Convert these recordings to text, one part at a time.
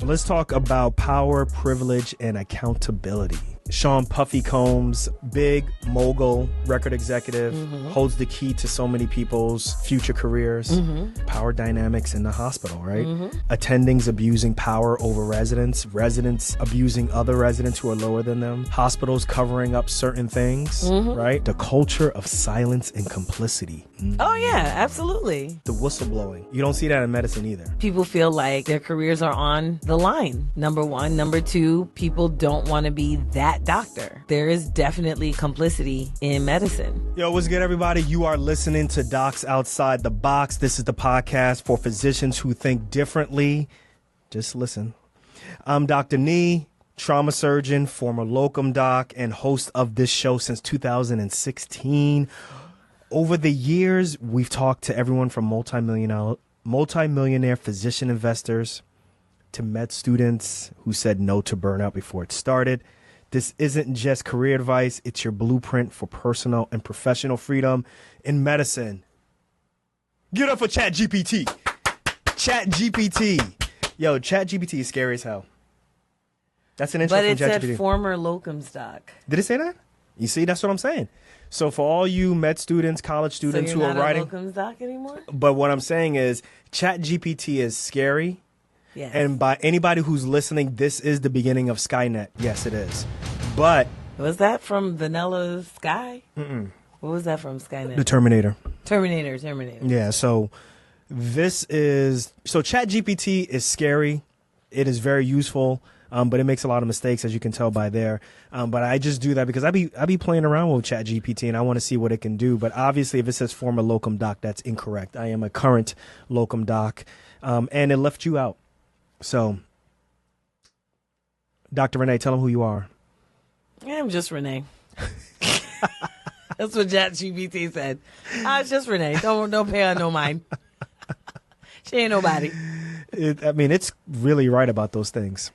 Let's talk about power, privilege, and accountability. Sean Puffy Combs, big mogul record executive, holds the key to so many people's future careers. Power dynamics in the hospital, right? Attendings abusing power over residents, residents abusing other residents who are lower than them, hospitals covering up certain things, right? The culture of silence and complicity. Oh, yeah, absolutely. The whistleblowing. You don't see that in medicine either. People feel like their careers are on the line. Number one. Number two, people don't want to be that doctor. There is definitely complicity in medicine. Yo, what's good, everybody? You are listening to Docs Outside the Box. This is the podcast for physicians who think differently. Just listen. I'm Dr. Nee, trauma surgeon, former locum doc, and host of this show since 2016. Over the years, we've talked to everyone from multi-millionaire physician investors to med students who said no to burnout before it started. This isn't just career advice. It's your blueprint for personal and professional freedom in medicine. Get up for ChatGPT. ChatGPT. Yo, ChatGPT is scary as hell. That's an intro But from it said ChatGPT. former locum stock. Did it say that? You see, that's what I'm saying. So for all you med students, college students So who you're are not writing, a locum stock anymore? but what I'm saying is ChatGPT is scary. Yes. And by anybody who's listening, this is the beginning of Skynet. Yes, it is. But Was that from Vanilla Sky? What was that from Skynet? the Terminator. Terminator. Yeah, so ChatGPT is scary. It is very useful, but it makes a lot of mistakes, as you can tell by there. But I just do that because I be playing around with ChatGPT and I want to see what it can do. But obviously, if it says former locum doc, that's incorrect. I am a current locum doc, and it left you out. So, Dr. Renee, tell them who you are. I'm just Renee. That's what ChatGPT said. It's just Renee. Don't pay her no mind. She ain't nobody. It's really right about those things.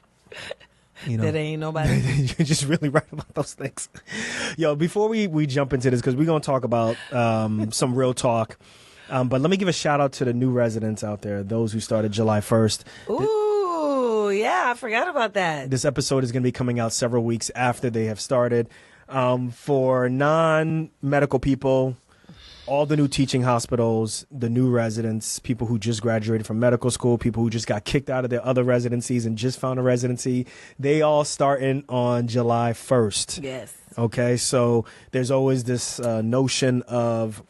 You know, That ain't nobody. you're just really right about those things. Yo, before we jump into this, because we're going to talk about some real talk, but let me give a shout out to the new residents out there, those who started July 1st. Ooh, yeah, I forgot about that. This episode is going to be coming out several weeks after they have started. For non-medical people, all the new teaching hospitals, the new residents, people who just graduated from medical school, people who just got kicked out of their other residencies and just found a residency, they all starting on July 1st. Yes. Okay, so there's always this notion of,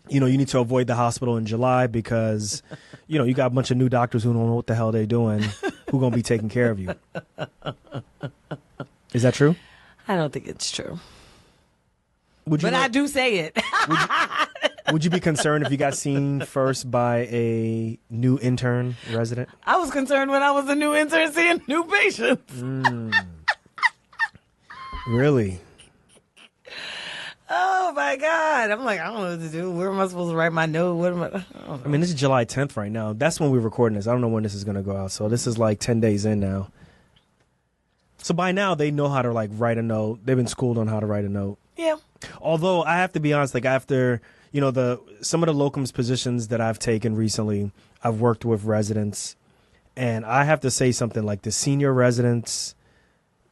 you need to avoid the hospital in July because, you got a bunch of new doctors who don't know what the hell they're doing, who going to be taking care of you. Is that true? I don't think it's true. But I do say it. Would you be concerned if you got seen first by a new intern resident? I was concerned when I was a new intern seeing new patients. Really? Oh my God. I'm like, I don't know what to do. Where am I supposed to write my note? What am I don't know. This is July 10th right now. That's when we're recording this. I don't know when this is going to go out. So this is like 10 days in now. So by now they know how to write a note. They've been schooled on how to write a note. Yeah. Although I have to be honest, after, some of the locums positions that I've taken recently, I've worked with residents, and I have to say something like the senior residents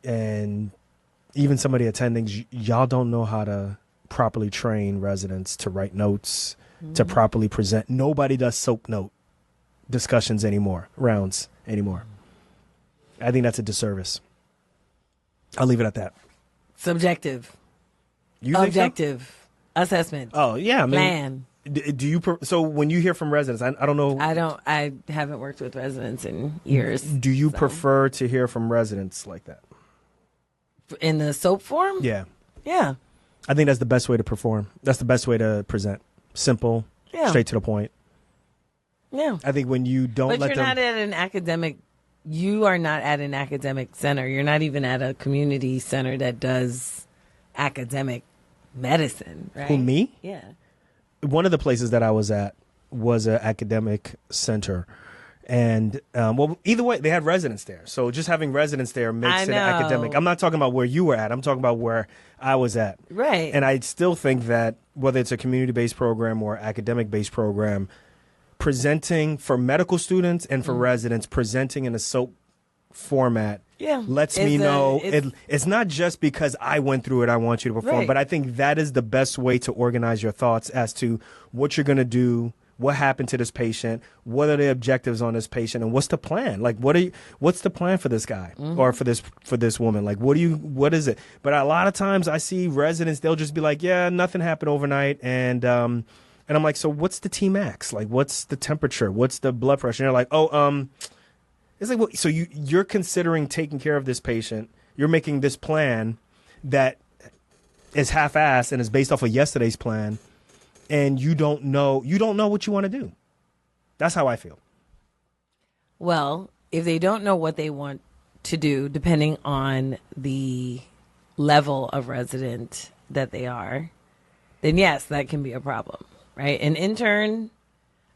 and even some of the attendings, y'all don't know how to properly train residents to write notes, to properly present. Nobody does soap note discussions rounds anymore. I think that's a disservice. I'll leave it at that. Subjective. You think so? Objective. Assessment. Oh, yeah. Plan. Do you so when you hear from residents, I don't know. I haven't worked with residents in years. Do you prefer to hear from residents like that? In the soap form? Yeah. Yeah. I think that's the best way to perform. That's the best way to present. Simple, straight to the point. Yeah. I think when you don't But let you're them... not at an academic... You are not at an academic center. You're not even at a community center that does academic medicine, right? Who, me? Yeah. One of the places that I was at was an academic center. And, either way, they had residents there. So just having residents there makes it academic. I'm not talking about where you were at. I'm talking about where I was at. Right. And I still think that whether it's a community-based program or academic-based program, presenting for medical students and for residents, presenting in a soap format lets me know it's not just because I went through it, I want you to perform, but I think that is the best way to organize your thoughts as to what you're going to do, what happened to this patient, what are the objectives on this patient, and what's the plan? Like, what's the plan for this guy or for this woman? Like, what is it? But a lot of times I see residents, they'll just be like, yeah, nothing happened overnight. And I'm like, so what's the Tmax? Like, what's the temperature? What's the blood pressure? And they're like, it's like, well, so you're considering taking care of this patient. You're making this plan that is half-assed and is based off of yesterday's plan, and you don't know what you want to do. That's how I feel. Well, if they don't know what they want to do, depending on the level of resident that they are, then yes, that can be a problem, right? An intern,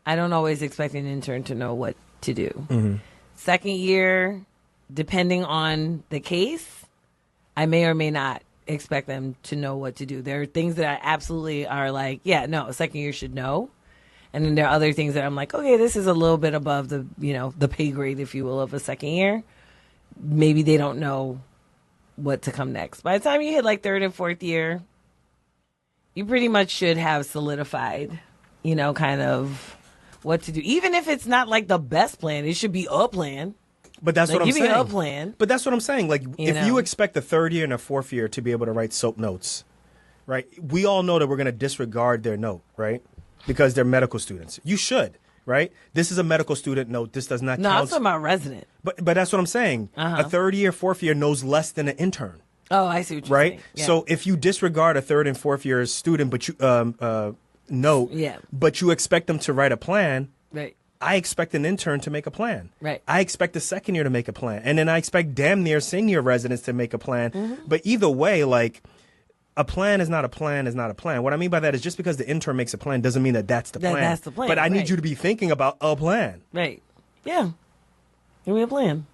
I don't always expect an intern to know what to do. Mm-hmm. Second year, depending on the case, I may or may not expect them to know what to do. There are things that I absolutely are like, yeah, no, a second year should know. And then there are other things that I'm like, okay, this is a little bit above the pay grade, if you will, of a second year. Maybe they don't know what to come next. By the time you hit like third and fourth year, you pretty much should have solidified, kind of what to do. Even if it's not like the best plan, it should be a plan. But that's what I'm saying. Give me a plan. But that's what I'm saying. Like, if you expect the third year and a fourth year to be able to write SOAP notes, right? We all know that we're going to disregard their note, right? Because they're medical students. You should, right? This is a medical student note. This does not count. No, I'm talking about resident. But that's what I'm saying. A third year, fourth year knows less than an intern. Oh, I see what you're saying. Yeah. So if you disregard a third and fourth year student, but you note, but you expect them to write a plan, right? I expect an intern to make a plan. Right. I expect the second year to make a plan. And then I expect damn near senior residents to make a plan. Mm-hmm. But either way, like, a plan is not a plan is not a plan. What I mean by that is just because the intern makes a plan doesn't mean that that's the plan. That's the plan. But I need you to be thinking about a plan. Right. Yeah. Give me a plan.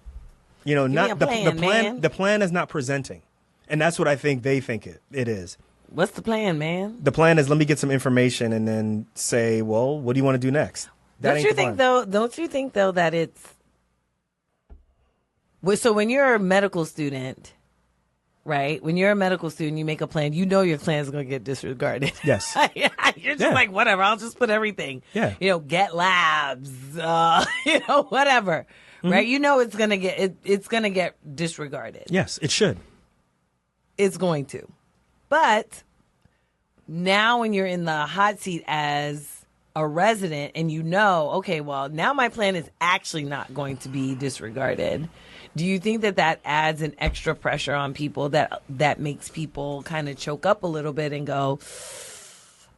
Not the plan. The plan is not presenting. And that's what I think they think it is. What's the plan, man? The plan is, let me get some information and then say, well, what do you want to do next? Don't you think though that it's so when you're a medical student, right? When you're a medical student, you make a plan. You know your plan is going to get disregarded. Yes. You're just like, whatever. I'll just put everything. Yeah. Get labs. Whatever. Mm-hmm. Right? It's going to get it's going to get disregarded. Yes, it should. It's going to. But now when you're in the hot seat as a resident and okay, well, now my plan is actually not going to be disregarded. Do you think that adds an extra pressure on people that makes people kind of choke up a little bit and go,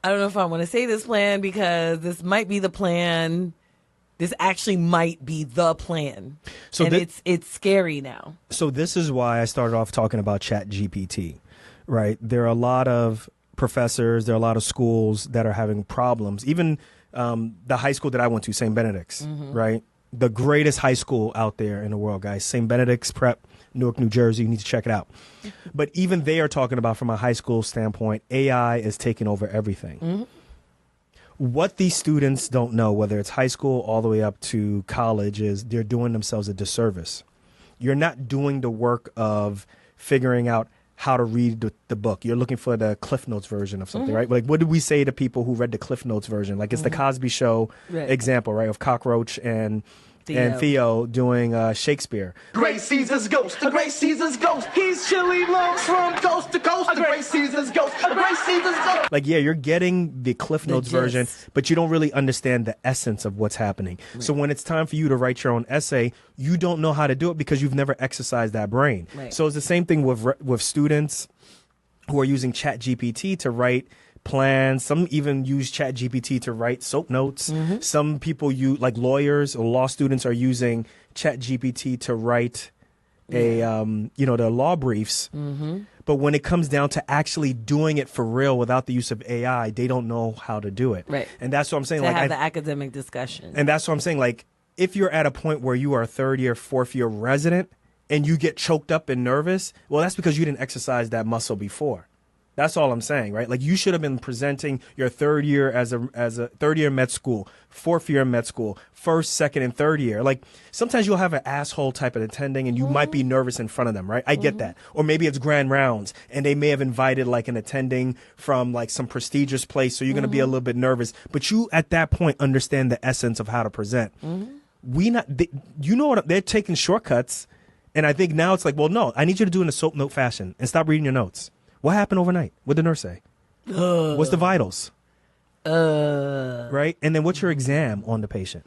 I don't know if I want to say this plan because this might be the plan. This actually might be the plan. So it's scary now. So this is why I started off talking about ChatGPT, right? There are a lot of professors, there are a lot of schools that are having problems. Even the high school that I went to, St. Benedict's, right? The greatest high school out there in the world, guys. St. Benedict's Prep, Newark, New Jersey. You need to check it out. But even they are talking about, from a high school standpoint, AI is taking over everything. Mm-hmm. What these students don't know, whether it's high school all the way up to college, is they're doing themselves a disservice. You're not doing the work of figuring out how to read the book. You're looking for the Cliff Notes version of something, right? Like, what did we say to people who read the Cliff Notes version? Like, it's the Cosby Show example, right? Of Cockroach and Theo doing Shakespeare. Great Caesar's ghost, the great Caesar's ghost. He's chilly low from coast to coast. The great Caesar's ghost, the great Caesar's ghost. Like, yeah, you're getting the Cliff Notes version, but you don't really understand the essence of what's happening. Right. So when it's time for you to write your own essay, you don't know how to do it because you've never exercised that brain. Right. So it's the same thing with students who are using ChatGPT to write plans. Some even use ChatGPT to write SOAP notes. Mm-hmm. Some people like lawyers or law students are using ChatGPT to write their law briefs. Mm-hmm. But when it comes down to actually doing it for real without the use of AI, they don't know how to do it. Right. And that's what I'm saying. To have the academic discussion. And that's what I'm saying. Like, if you're at a point where you are a third year, fourth year resident and you get choked up and nervous, well, that's because you didn't exercise that muscle before. That's all I'm saying, right? Like, you should have been presenting your third year as a third year med school, fourth year med school, first, second, and third year. Like, sometimes you'll have an asshole type of attending and you might be nervous in front of them, right? I get that. Or maybe it's grand rounds and they may have invited like an attending from like some prestigious place, so you're going to be a little bit nervous. But you at that point understand the essence of how to present. You know what? They're taking shortcuts, and I think now it's like, well, no, I need you to do it in a soap note fashion and stop reading your notes. What happened overnight? What'd the nurse say? What's the vitals? Right? And then what's your exam on the patient?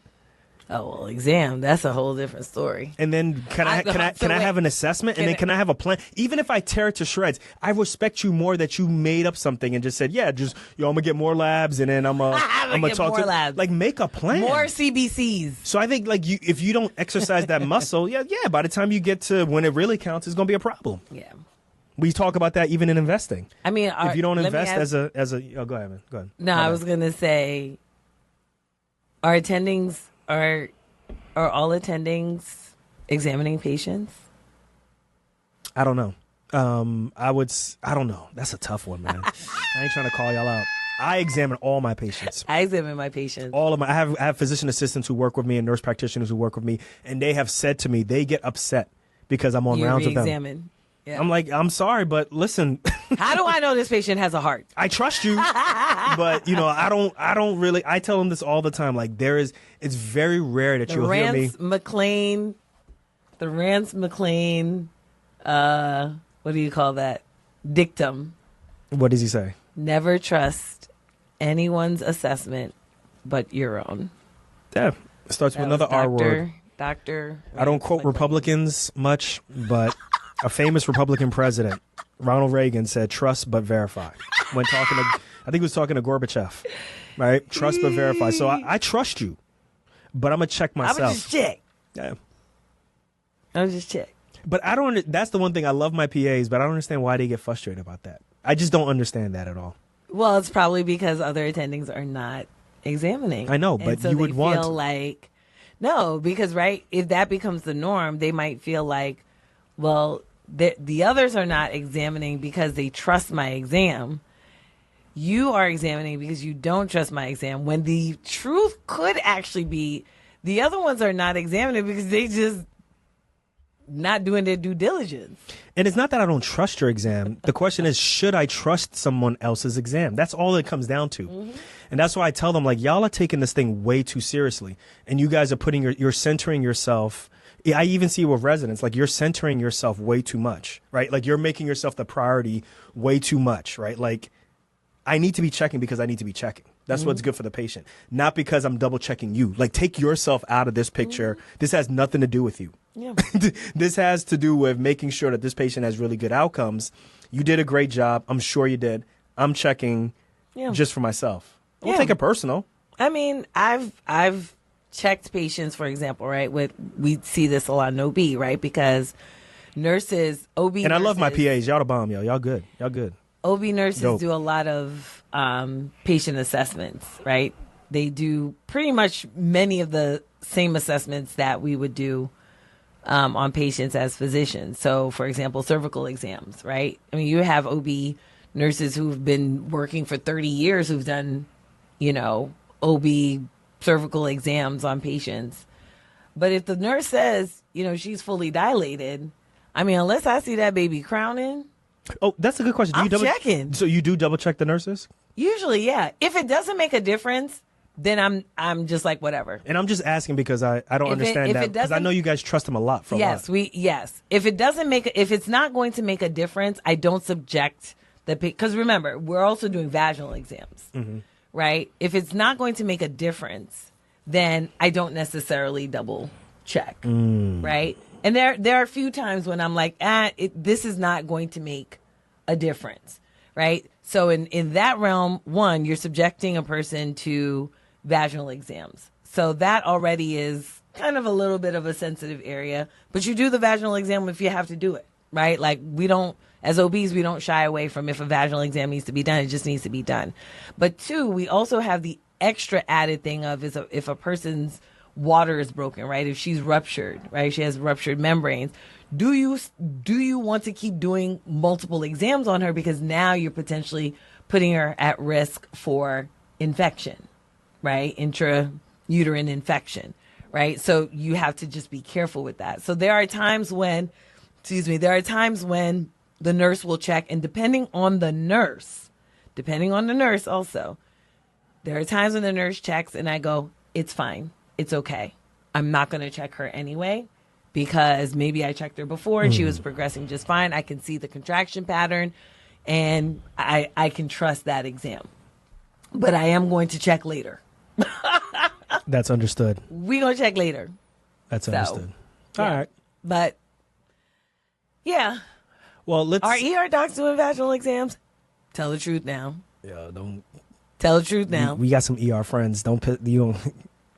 Oh, well, exam, that's a whole different story. And then can I have an assessment? And then can I have a plan? Even if I tear it to shreds, I respect you more that you made up something and just said, yeah, I'm gonna get more labs, and then I'm gonna talk more to labs. Like, make a plan. More CBCs. So I think like if you don't exercise that muscle, yeah, by the time you get to when it really counts, it's gonna be a problem. Yeah. We talk about that even in investing. I mean, if you don't invest go ahead, man. Go ahead. No, I was gonna say, are attendings are all attendings examining patients? I don't know. I don't know. That's a tough one, man. I ain't trying to call y'all out. I examine all my patients. I examine my patients. All of my. I have physician assistants who work with me and nurse practitioners who work with me, and they have said to me they get upset because I'm on rounds with them. Yeah. I'm like, I'm sorry, but listen. How do I know this patient has a heart? I trust you, but I don't really. I tell them this all the time. Like, it's very rare that you'll hear me. The Rance McLean, what do you call that? Dictum. What does he say? Never trust anyone's assessment but your own. Yeah, it starts with another R word. Doctor. I don't quote Republicans much, but a famous Republican president, Ronald Reagan, said, "Trust but verify." When talking to, I think he was talking to Gorbachev, right? Trust but verify. So I trust you, but I'm gonna check myself. I'm just check. Yeah. I'm just check. But I don't. That's the one thing I love my PAs, but I don't understand why they get frustrated about that. I just don't understand that at all. Well, it's probably because other attendings are not examining. I know, but so you would want. Feel like, no, because right, if that becomes the norm, they might feel like, well, the others are not examining because they trust my exam. You are examining because you don't trust my exam. When the truth could actually be, the other ones are not examining because they just not doing their due diligence. And it's not that I don't trust your exam. The question is, should I trust someone else's exam? That's all it comes down to. Mm-hmm. And that's why I tell them, like, y'all are taking this thing way too seriously. And you guys are you're centering yourself. I even see it with residents, like, you're centering yourself way too much, right? Like, you're making yourself the priority way too much, right? Like, I need to be checking because I need to be checking. That's what's good for the patient. Not because I'm double checking you. Like, take yourself out of this picture. This has nothing to do with you. Yeah. This has to do with making sure that this patient has really good outcomes. You did a great job. I'm sure you did. I'm checking just for myself. I won't take it personal. I mean, I've checked patients, for example, right? We see this a lot in OB, right? Because nurses, OB and I love my PAs. Y'all the bomb, yo. Y'all good. Y'all good. OB nurses do a lot of patient assessments, right? They do pretty much many of the same assessments that we would do on patients as physicians. So, for example, cervical exams, right? I mean, you have OB nurses who've been working for 30 years who've done, OB cervical exams on patients. But if the nurse says, she's fully dilated, I mean, unless I see that baby crowning. Oh, that's a good question. I'm checking. So you do double check the nurses? Usually, yeah. If it doesn't make a difference, then I'm just like, whatever. And I'm just asking because I don't understand that, because I know you guys trust them a lot for a lot. Yes. If it's not going to make a difference, I don't subject because remember, we're also doing vaginal exams, right? If it's not going to make a difference, then I don't necessarily double check, right? And there are a few times when I'm like, this is not going to make a difference, right? So in that realm, one, you're subjecting a person to vaginal exams. So that already is kind of a little bit of a sensitive area, but you do the vaginal exam if you have to do it, right? Like, we don't, as OBs, we don't shy away from if a vaginal exam needs to be done, it just needs to be done. But two, we also have the extra added thing of if a person's water is broken, right? If she's ruptured, right? She has ruptured membranes. Do you want to keep doing multiple exams on her because now you're potentially putting her at risk for infection, right? Intrauterine infection, right? So you have to just be careful with that. So there are times when the nurse will check, and depending on the nurse also, there are times when the nurse checks and I go, it's fine. It's okay. I'm not going to check her anyway because maybe I checked her before and she was progressing just fine. I can see the contraction pattern and I can trust that exam. But I am going to check later. That's understood. We're going to check later. That's understood. Yeah. All right. But, yeah. Well, let's... Are ER docs doing vaginal exams? Tell the truth now. Yeah, don't... Tell the truth now. We got some ER friends.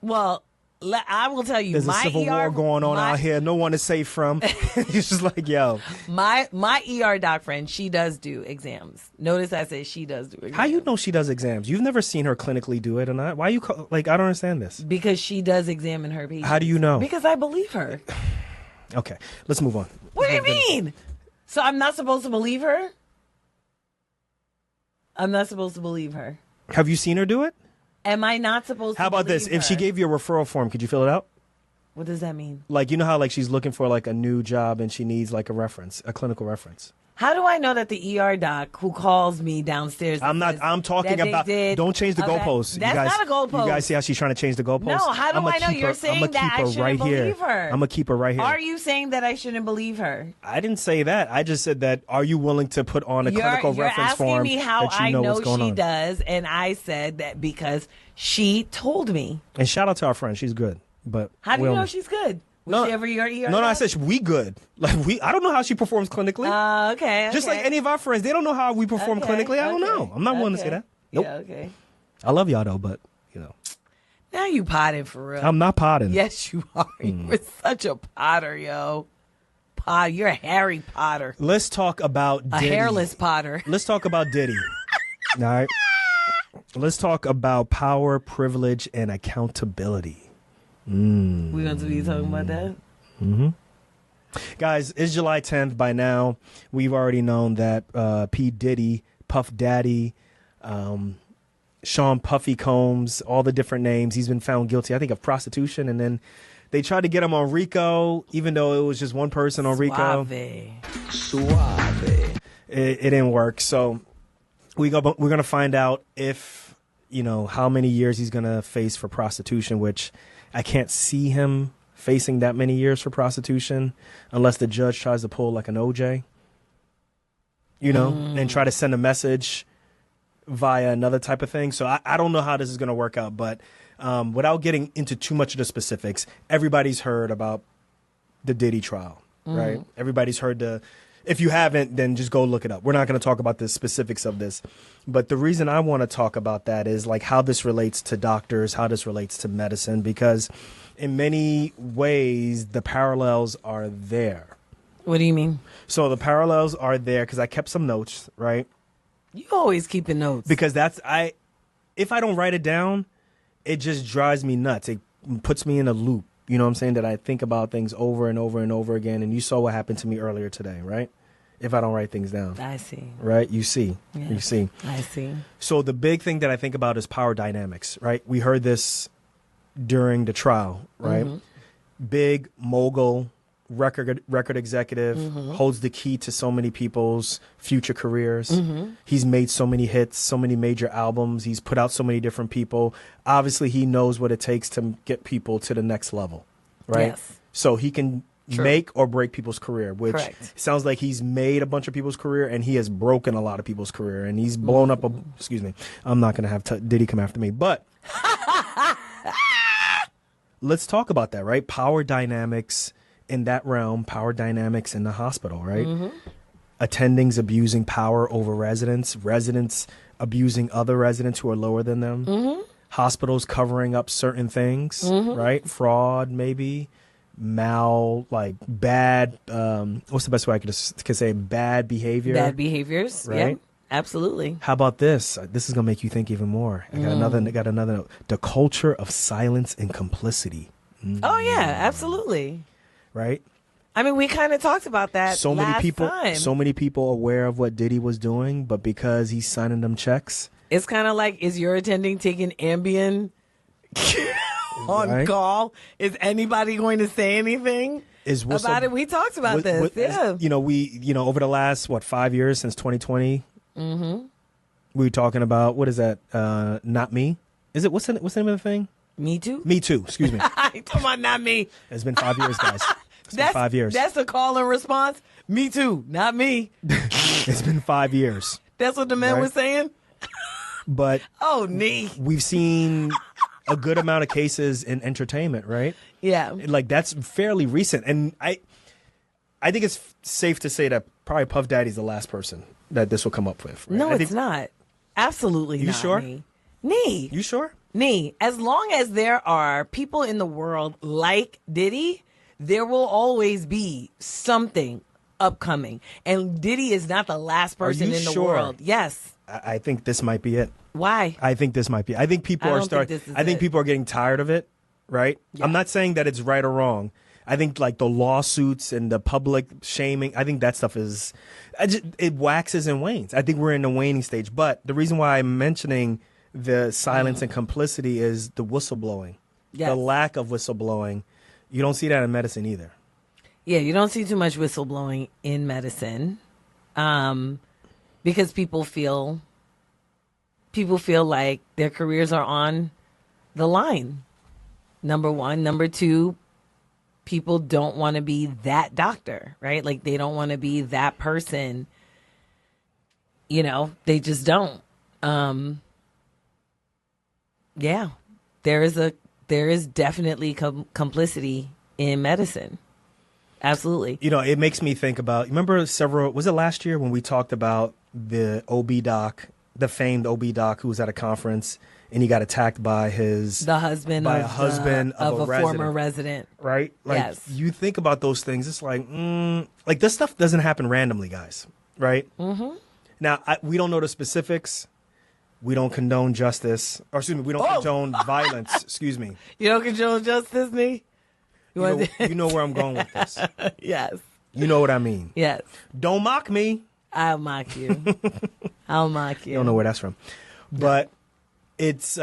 Well, I will tell you, there's a civil war going on out here. No one is safe from. It's just like, yo. My ER doc friend, she does do exams. Notice I said she does do exams. How you know she does exams? You've never seen her clinically do it or not? Why you I don't understand this. Because she does examine her patients. How do you know? Because I believe her. Okay, let's move on. What do you mean? So I'm not supposed to believe her? I'm not supposed to believe her. Have you seen her do it? Am I not supposed to How about believe this? her? If she gave you a referral form, could you fill it out? What does that mean? Like, you know how like she's looking for like a new job and she needs like a reference, a clinical reference. How do I know that the ER doc who calls me downstairs? I'm talking about. Don't change the goalposts. That's not a goalpost. You guys see how she's trying to change the goalposts? No, how do I know? You're saying that I shouldn't believe her. I'm gonna keep her right here. Are you saying that I shouldn't believe her? I didn't say that. I just said that. Are you willing to put on a clinical reference form? You're asking me how that you I know know what's going she on? does, and I said that because she told me. And shout out to our friend. She's good. But how do you know she's good? Was she ever your ER? No, I said we good. Like I don't know how she performs clinically. Okay. Just like any of our friends, they don't know how we perform clinically. I don't know. I'm not willing to say that. Nope. Yeah, okay. I love y'all though, but you know. Now you potting for real. I'm not potting. Yes, you are. You're such a Potter, yo. You're a Harry Potter. Let's talk about Diddy. A hairless Potter. Let's talk about Diddy. All right. Let's talk about power, privilege, and accountability. We're going to be talking about that? Mm-hmm. Guys, it's July 10th. By now, we've already known that P. Diddy, Puff Daddy, Sean Puffy Combs, all the different names, he's been found guilty, I think, of prostitution. And then they tried to get him on RICO, even though it was just one person on RICO. Suave. It didn't work. So we're going to find out if, how many years he's going to face for prostitution, which I can't see him facing that many years for prostitution unless the judge tries to pull like an OJ, and try to send a message via another type of thing. So I don't know how this is going to work out, but without getting into too much of the specifics, everybody's heard about the Diddy trial, right? Everybody's heard if you haven't, then just go look it up. We're not going to talk about the specifics of this, but the reason I want to talk about that is like how this relates to doctors, how this relates to medicine, because in many ways the parallels are there. What do you mean? So the parallels are there because I kept some notes, right? You always keeping notes. Because if I don't write it down, it just drives me nuts. It puts me in a loop. You know what I'm saying? That I think about things over and over and over again. And you saw what happened to me earlier today, right? If I don't write things down. I see. Right? You see. Yeah. You see. I see. So the big thing that I think about is power dynamics, right? We heard this during the trial, right? Big mogul, record executive, holds the key to so many people's future careers. He's made so many hits, so many major albums. He's put out so many different people. Obviously, he knows what it takes to get people to the next level, right? Yes. So he can make or break people's career, which sounds like he's made a bunch of people's career and he has broken a lot of people's career and he's blown up excuse me. I'm not going to have Diddy come after me, but let's talk about that, right? Power dynamics in that realm, power dynamics in the hospital, right? Attendings abusing power over residents abusing other residents who are lower than them, hospitals covering up certain things, right? Fraud, maybe, bad, what's the best way I could say? Bad behavior. Bad behaviors, right? Yeah, absolutely. How about this? This is going to make you think even more. I got another note. The culture of silence and complicity. Oh, yeah, absolutely. Right? I mean, we kind of talked about that so many last people, time. so many people aware of what Diddy was doing, but because he's signing them checks, It's kind of like, is your attending taking Ambien on Right. call? Is anybody going to say anything about it? We talked about this. Yeah. Over the last 5 years since 2020, we were talking about what is that? Not me. Is it what's the name of the thing? Me too. Me too. Excuse me. Come on, not me. It's been 5 years, guys. It's been 5 years. That's a call and response. Me too, not me. It's been 5 years. That's what the man Right. was saying. But Oh, knee. we've seen a good amount of cases in entertainment, right? Yeah. Like that's fairly recent, and I think it's safe to say that probably Puff Daddy's the last person that this will come up with. Right? No, I it's think, not. Absolutely You not. sure? Nee. You sure? Nee. As long as there are people in the world like Diddy, there will always be something upcoming. And Diddy is not the last person you in the sure? world. Yes. I think this might be it. Why? I think this might be. I think people I are don't think starting. this is I think it. people are getting tired of it. Right. Yeah. I'm not saying that it's right or wrong. I think like the lawsuits and the public shaming. I think that stuff is. It waxes and wanes. I think we're in the waning stage. But the reason why I'm mentioning the silence and complicity is the whistleblowing. Yes. The lack of whistleblowing. You don't see that in medicine either. Yeah, you don't see too much whistleblowing in medicine, because people feel like their careers are on the line. Number one. Number two, people don't want to be that doctor, right? Like they don't want to be that person. You know, they just don't. Yeah, there is definitely complicity in medicine. Absolutely. You know, it makes me think about. Remember, was it last year when we talked about the OB doc, the famed OB doc who was at a conference and he got attacked by the husband by of a husband of a former resident, right? Like, yes. You think about those things, it's like this stuff doesn't happen randomly, guys, right? Mm-hmm. Now, we don't know the specifics. We don't condone justice, or excuse me, we don't condone violence. Excuse me. You don't condone justice, me? You know where I'm going with this. Yes. You know what I mean. Yes. Don't mock me. I'll mock you. I'll mock you. You don't know where that's from. But it's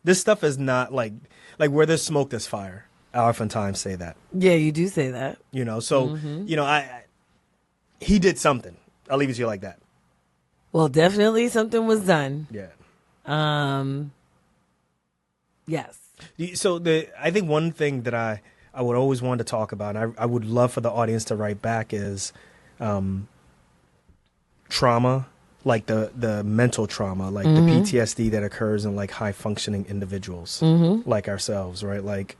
this stuff is not like where there's smoke there's fire. I oftentimes say that. Yeah, you do say that. You know, so he did something. I'll leave it to you like that. Well, definitely something was done. Yeah. Yes. So I think one thing that I would always want to talk about, and I would love for the audience to write back, is trauma, like the mental trauma, like the PTSD that occurs in like high functioning individuals like ourselves, right? Like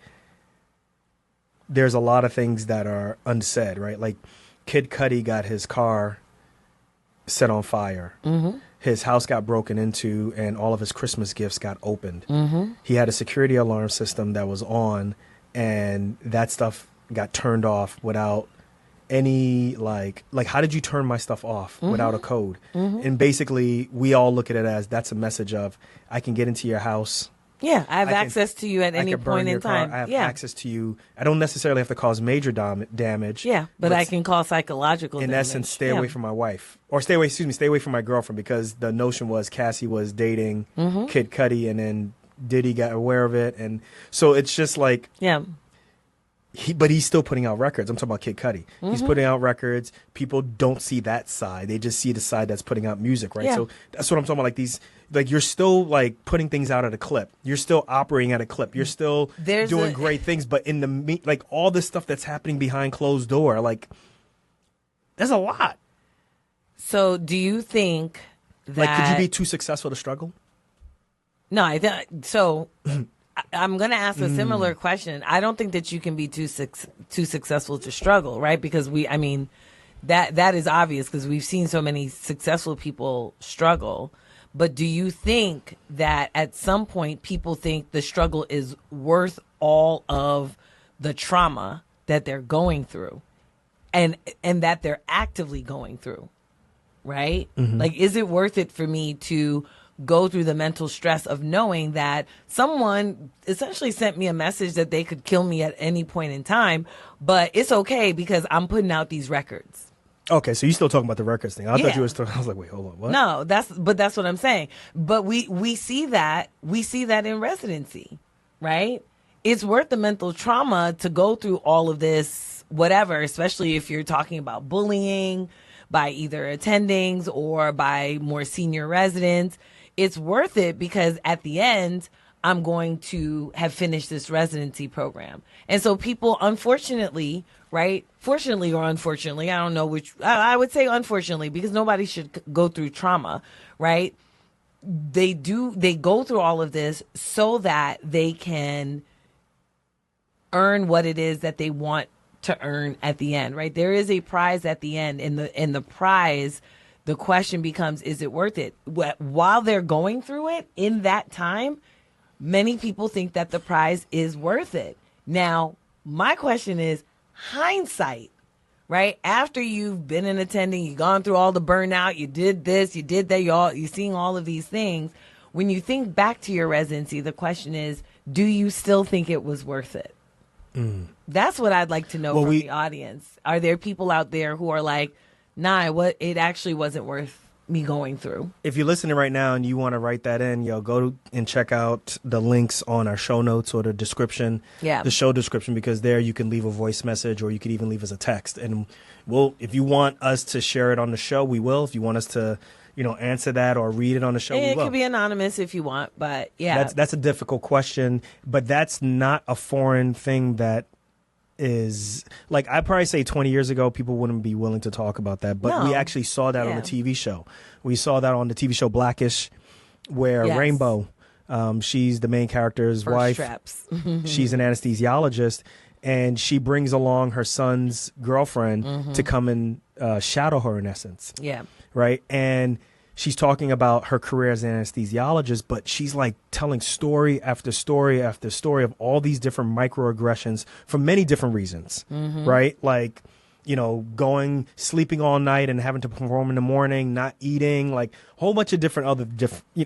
there's a lot of things that are unsaid, right? Like Kid Cudi got his car set on fire. His house got broken into and all of his Christmas gifts got opened. He had a security alarm system that was on and that stuff got turned off without any like how did you turn my stuff off without a code? And basically we all look at it as that's a message of I can get into your house. Yeah, I have access to you at any point in time. I have access to you. I don't necessarily have to cause major damage. Yeah, but I can cause psychological damage. In essence, stay away from my wife. Or stay away from my girlfriend, because the notion was Cassie was dating Kid Cudi and then Diddy got aware of it. And so it's just like... Yeah. But he's still putting out records. I'm talking about Kid Cudi. He's putting out records. People don't see that side. They just see the side that's putting out music, right? Yeah. So that's what I'm talking about. Like you're still like putting things out at a clip. You're still operating at a clip. You're still doing great things. But in the like all this stuff that's happening behind closed door, like there's a lot. So do you think that... Like, could you be too successful to struggle? No, so... I'm going to ask a similar question. I don't think that you can be too successful to struggle, right? Because that is obvious because we've seen so many successful people struggle. But do you think that at some point people think the struggle is worth all of the trauma that they're going through and that they're actively going through, right? Like, is it worth it for me to go through the mental stress of knowing that someone essentially sent me a message that they could kill me at any point in time, but it's okay because I'm putting out these records. Okay, so you still talking about the records thing? I thought Yeah. you were still. I was like, wait, hold on, what? No, that's what I'm saying. But we see that in residency, right? It's worth the mental trauma to go through all of this, whatever, especially if you're talking about bullying by either attendings or by more senior residents. It's worth it because at the end, I'm going to have finished this residency program. And so people, unfortunately, right? Fortunately or unfortunately, I don't know which, I would say unfortunately, because nobody should go through trauma, right? They go through all of this so that they can earn what it is that they want to earn at the end, right? There is a prize at the end, and the prize, the question becomes, is it worth it? While they're going through it in that time, many people think that the prize is worth it. Now, my question is hindsight, right? After you've been an attending, you've gone through all the burnout, you did this, you did that, you're seeing all of these things. When you think back to your residency, the question is, do you still think it was worth it? That's what I'd like to know from the audience. Are there people out there who are like, nah, it actually wasn't worth me going through? If you're listening right now and you want to write that in, go and check out the links on our show notes or the description, the show description, because there you can leave a voice message or you could even leave us a text. And if you want us to share it on the show, we will. If you want us to, answer that or read it on the show, we will. It could be anonymous if you want, but yeah. That's a difficult question, but that's not a foreign thing that is, like, I'd probably say 20 years ago, people wouldn't be willing to talk about that, but we actually saw that on the TV show. We saw that on the TV show Blackish, where Rainbow, she's the main character's wife. Traps. She's an anesthesiologist, and she brings along her son's girlfriend to come and shadow her, in essence. Yeah. Right? And she's talking about her career as an anesthesiologist, but she's like telling story after story after story of all these different microaggressions for many different reasons, right? Like, sleeping all night and having to perform in the morning, not eating, like a whole bunch of different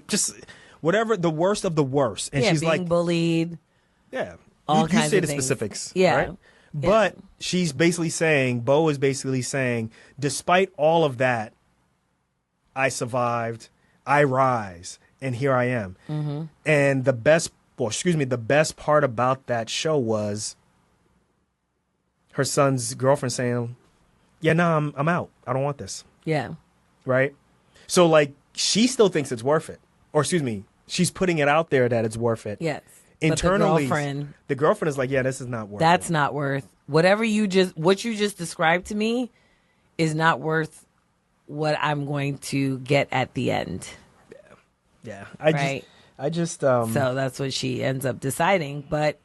just whatever, the worst of the worst. And she's being like bullied. Yeah. All you kinds say of the things. specifics. Yeah. Right? But she's basically saying, Bo is basically saying, despite all of that, I survived, I rise, and here I am. And the best part about that show was her son's girlfriend saying, yeah, no, I'm out. I don't want this. Yeah. Right? So, like, she still thinks it's worth it. Or, she's putting it out there that it's worth it. Yes. Internally, but the girlfriend is like, yeah, this is not worth it. That's not worth. What you just described to me is not worth what I'm going to get at the end. Yeah. So that's what she ends up deciding. But,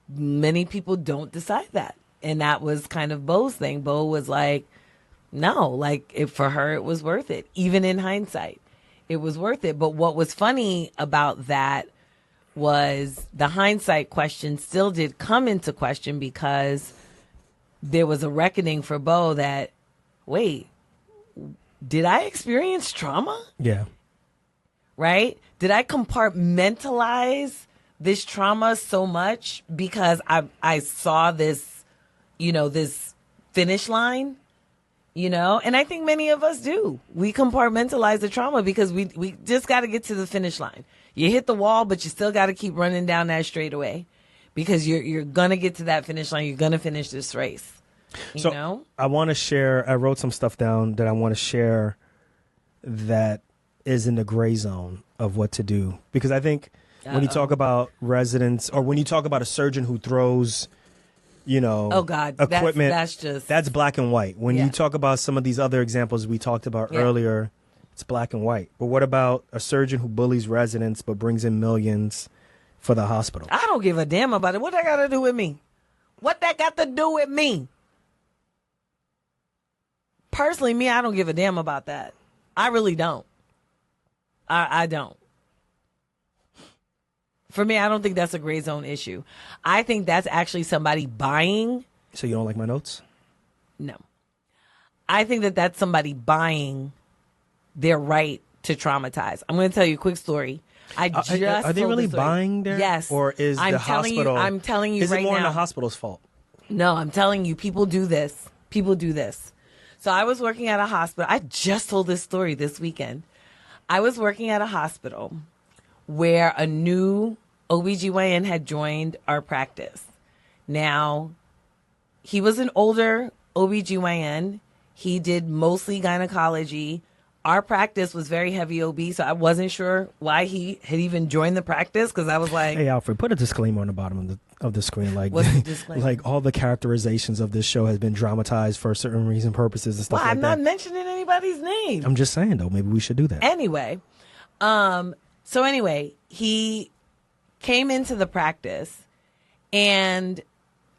many people don't decide that. And that was kind of Bo's thing. Bo was like, no, like for her, it was worth it. Even in hindsight, it was worth it. But what was funny about that was the hindsight question still did come into question because there was a reckoning for Bo that, wait, did I experience trauma? Yeah. Right? Did I compartmentalize this trauma so much because I saw this, this finish line, and I think many of us do. We compartmentalize the trauma because we just got to get to the finish line. You hit the wall, but you still got to keep running down that straightaway because you're going to get to that finish line. You're going to finish this race. You know? I want to share, I wrote some stuff down that I want to share that is in the gray zone of what to do. Because I think when you talk about residents or when you talk about a surgeon who throws, oh God, equipment, that's black and white. When you talk about some of these other examples we talked about earlier, it's black and white. But what about a surgeon who bullies residents but brings in millions for the hospital? I don't give a damn about it. What that got to do with me? What that got to do with me? Personally, me, I don't give a damn about that. I really don't. I don't. For me, I don't think that's a gray zone issue. I think that's actually somebody buying. So you don't like my notes? No. I think that's somebody buying their right to traumatize. I'm going to tell you a quick story. I just are they told really the story. buying there? Yes. Or is I'm the telling hospital? You, I'm telling you is right it more now. in the hospital's fault? No, I'm telling you, people do this. People do this. So I was working at a hospital. I just told this story this weekend. I was working at a hospital where a new OBGYN had joined our practice. Now, he was an older OBGYN. He did mostly gynecology. Our practice was very heavy OB, so I wasn't sure why he had even joined the practice because I was like, "Hey, Alfred, put a disclaimer on the bottom of the screen, like what's the disclaimer? like all the characterizations of this show has been dramatized for certain reason, purposes, and stuff well, like I'm that." not mentioning anybody's name. I'm just saying, though, maybe we should do that. Anyway, he came into the practice, and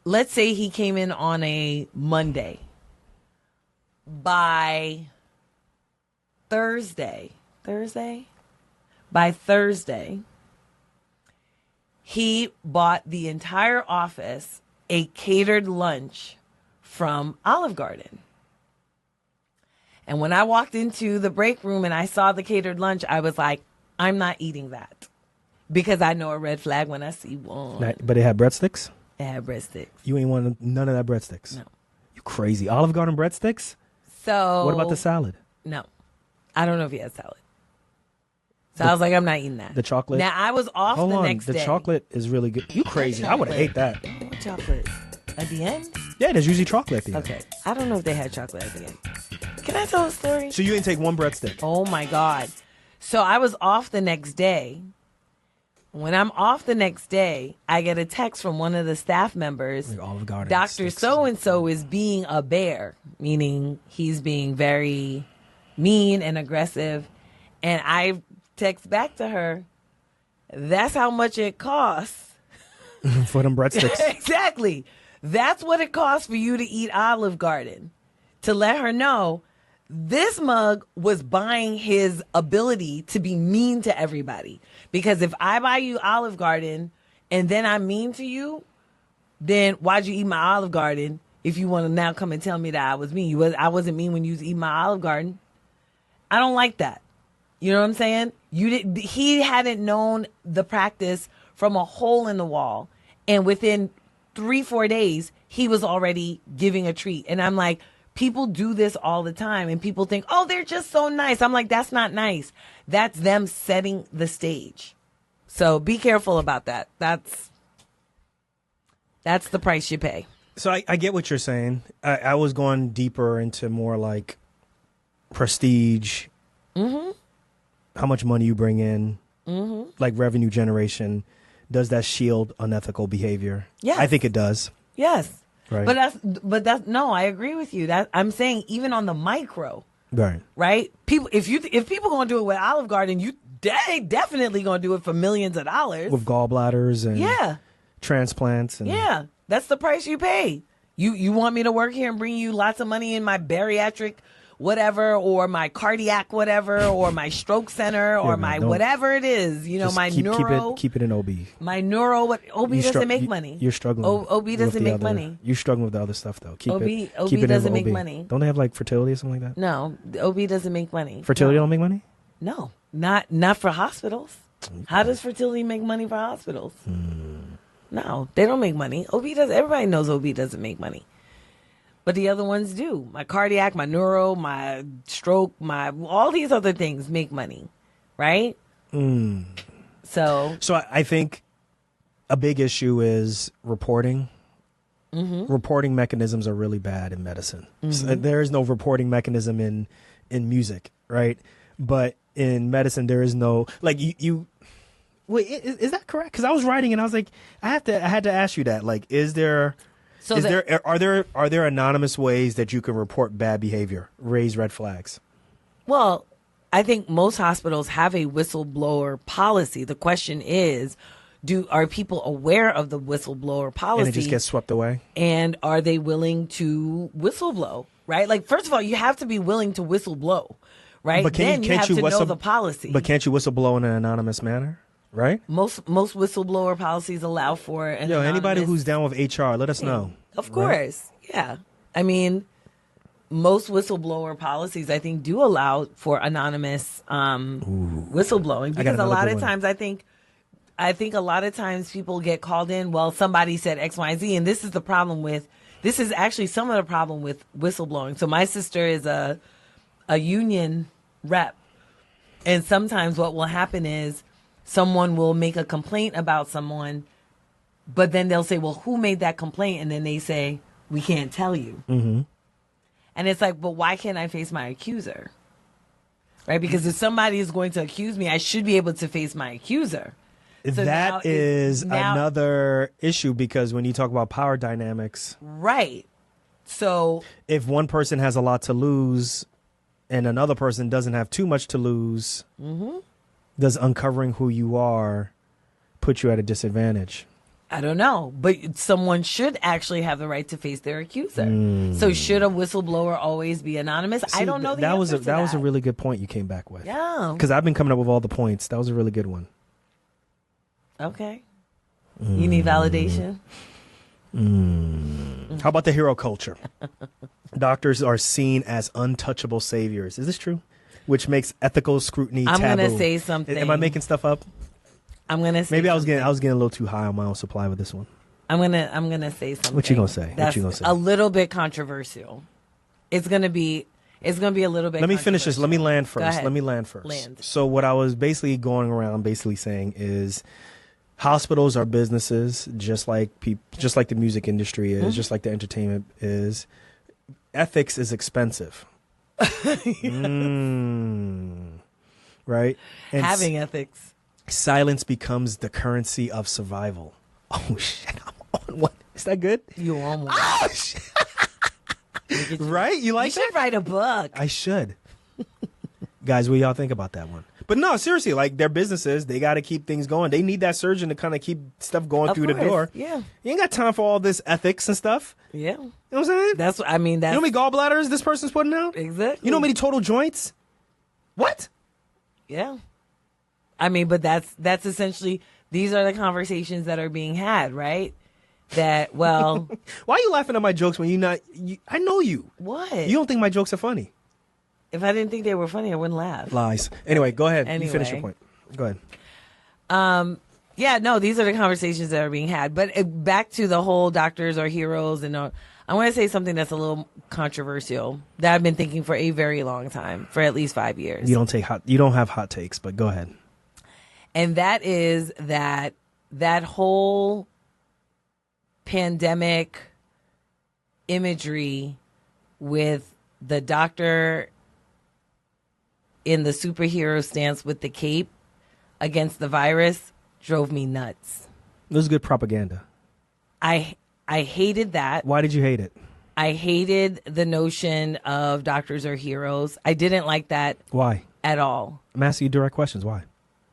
let's say he came in on a Monday. By Thursday, he bought the entire office a catered lunch from Olive Garden. And when I walked into the break room and I saw the catered lunch, I was like, I'm not eating that. Because I know a red flag when I see one. But it had breadsticks? It had breadsticks. You ain't want none of that breadsticks? No. You crazy. Olive Garden breadsticks? So what about the salad? No. I don't know if he had salad. So I was like, I'm not eating that. The chocolate? Now, I was off Hold the on. next day. The chocolate is really good. You crazy. I would have ate that. What chocolate? At the end? Yeah, there's usually chocolate at the end. Okay. I don't know if they had chocolate at the end. Can I tell a story? So you didn't take one breadstick? Oh, my God. So I was off the next day. When I'm off the next day, I get a text from one of the staff members. Like Olive Garden. Dr. So-and-so is being a bear, meaning he's being very mean and aggressive. And I text back to her, that's how much it costs. For them breadsticks. Exactly. That's what it costs for you to eat Olive Garden. To let her know, this mug was buying his ability to be mean to everybody. Because if I buy you Olive Garden and then I'm mean to you, then why'd you eat my Olive Garden if you want to now come and tell me that I was mean? I wasn't mean when you was eating my Olive Garden. I don't like that. You know what I'm saying? He hadn't known the practice from a hole in the wall. And within 3-4 days, he was already giving a treat. And I'm like, people do this all the time. And people think, oh, they're just so nice. I'm like, that's not nice. That's them setting the stage. So be careful about that. That's the price you pay. So I get what you're saying. I was going deeper into more like prestige, how much money you bring in, like revenue generation. Does that shield unethical behavior? Yes. I think it does. Yes. Right. But that's no, I agree with you. That I'm saying even on the micro, right? People, if people gonna do it with Olive Garden, they definitely gonna do it for millions of dollars with gallbladders and transplants. And yeah, that's the price you pay. You want me to work here and bring you lots of money in my bariatric whatever, or my cardiac whatever, or my stroke center, or my whatever it is, my neuro. Keep it in OB. My neuro, OB doesn't make money. You're struggling. OB doesn't make money. You're struggling with the other stuff though. OB it doesn't make OB. money. Don't they have like fertility or something like that? No, OB doesn't make money. Fertility don't make money? No, not for hospitals. Okay. How does fertility make money for hospitals? No, they don't make money. OB does. Everybody knows OB doesn't make money. But the other ones do. My cardiac, my neuro, my stroke, all these other things make money, right? So I think a big issue is reporting. Reporting mechanisms are really bad in medicine. So there is no reporting mechanism in music, right? But in medicine, there is no like you. Wait, is that correct? Because I was writing and I was like, I had to ask you that. Like, are there anonymous ways that you can report bad behavior, raise red flags? Well, I think most hospitals have a whistleblower policy. The question is, are people aware of the whistleblower policy? And it just gets swept away? And are they willing to whistleblow, right? Like, first of all, you have to be willing to whistleblow, right? But then you have to know the policy. But can't you whistleblow in an anonymous manner? Right? Most whistleblower policies allow for anybody who's down with HR, let us know. Of course. Right? Yeah. I mean, most whistleblower policies, I think, do allow for anonymous whistleblowing, because a lot of times I think a lot of times people get called in. Well, somebody said X, Y, Z, and this is actually some of the problem with whistleblowing. So my sister is a union rep, and sometimes what will happen is someone will make a complaint about someone, but then they'll say, well, who made that complaint? And then they say, we can't tell you. Mm-hmm. And it's like, but why can't I face my accuser? Right? Because if somebody is going to accuse me, I should be able to face my accuser. So that is another issue, because when you talk about power dynamics. Right. So if one person has a lot to lose and another person doesn't have too much to lose, does uncovering who you are put you at a disadvantage? I don't know, but someone should actually have the right to face their accuser. So should a whistleblower always be anonymous? See, I don't know that was a really good point you came back with. Yeah. Because I've been coming up with all the points. That was a really good one. Okay. You need validation? How about the hero culture? Doctors are seen as untouchable saviors. Is this true? Which makes ethical scrutiny taboo. I'm going to say something. Am I making stuff up? I'm going to say Maybe I was getting a little too high on my own supply with this one. I'm gonna say something. What you gonna say? That's a little bit controversial. It's gonna be a little bit. Let me finish this. Let me land first. Go ahead. Let me land first. So what I was basically going around saying is, hospitals are businesses, just like the music industry is, just like the entertainment is. Ethics is expensive. Right? And having ethics. Silence becomes the currency of survival. Oh shit! I'm on one. Is that good? You on one? Oh shit! Right? You like that? You should write a book. I should. Guys, what y'all think about that one? But no, seriously, like, they're businesses. They got to keep things going. They need that surgeon to kind of keep stuff going through the door. Yeah. You ain't got time for all this ethics and stuff. Yeah. You know what I'm saying? That's you know how many gallbladders this person's putting out? Exactly. You know how many total joints? What? Yeah. I mean, but that's essentially, these are the conversations that are being had, right? That, well. Why are you laughing at my jokes when I know you. What? You don't think my jokes are funny. If I didn't think they were funny, I wouldn't laugh. Lies. Anyway, go ahead. You finish your point. Go ahead. Yeah, no, these are the conversations that are being had. But back to the whole doctors are heroes. And I want to say something that's a little controversial that I've been thinking for a very long time, for at least 5 years. You don't have hot takes, but go ahead. And that is that whole pandemic imagery with the doctor in the superhero stance with the cape against the virus drove me nuts. It was good propaganda. I hated that. Why did you hate it? I hated the notion of doctors are heroes. I didn't like that. Why? At all. I'm asking you direct questions. Why?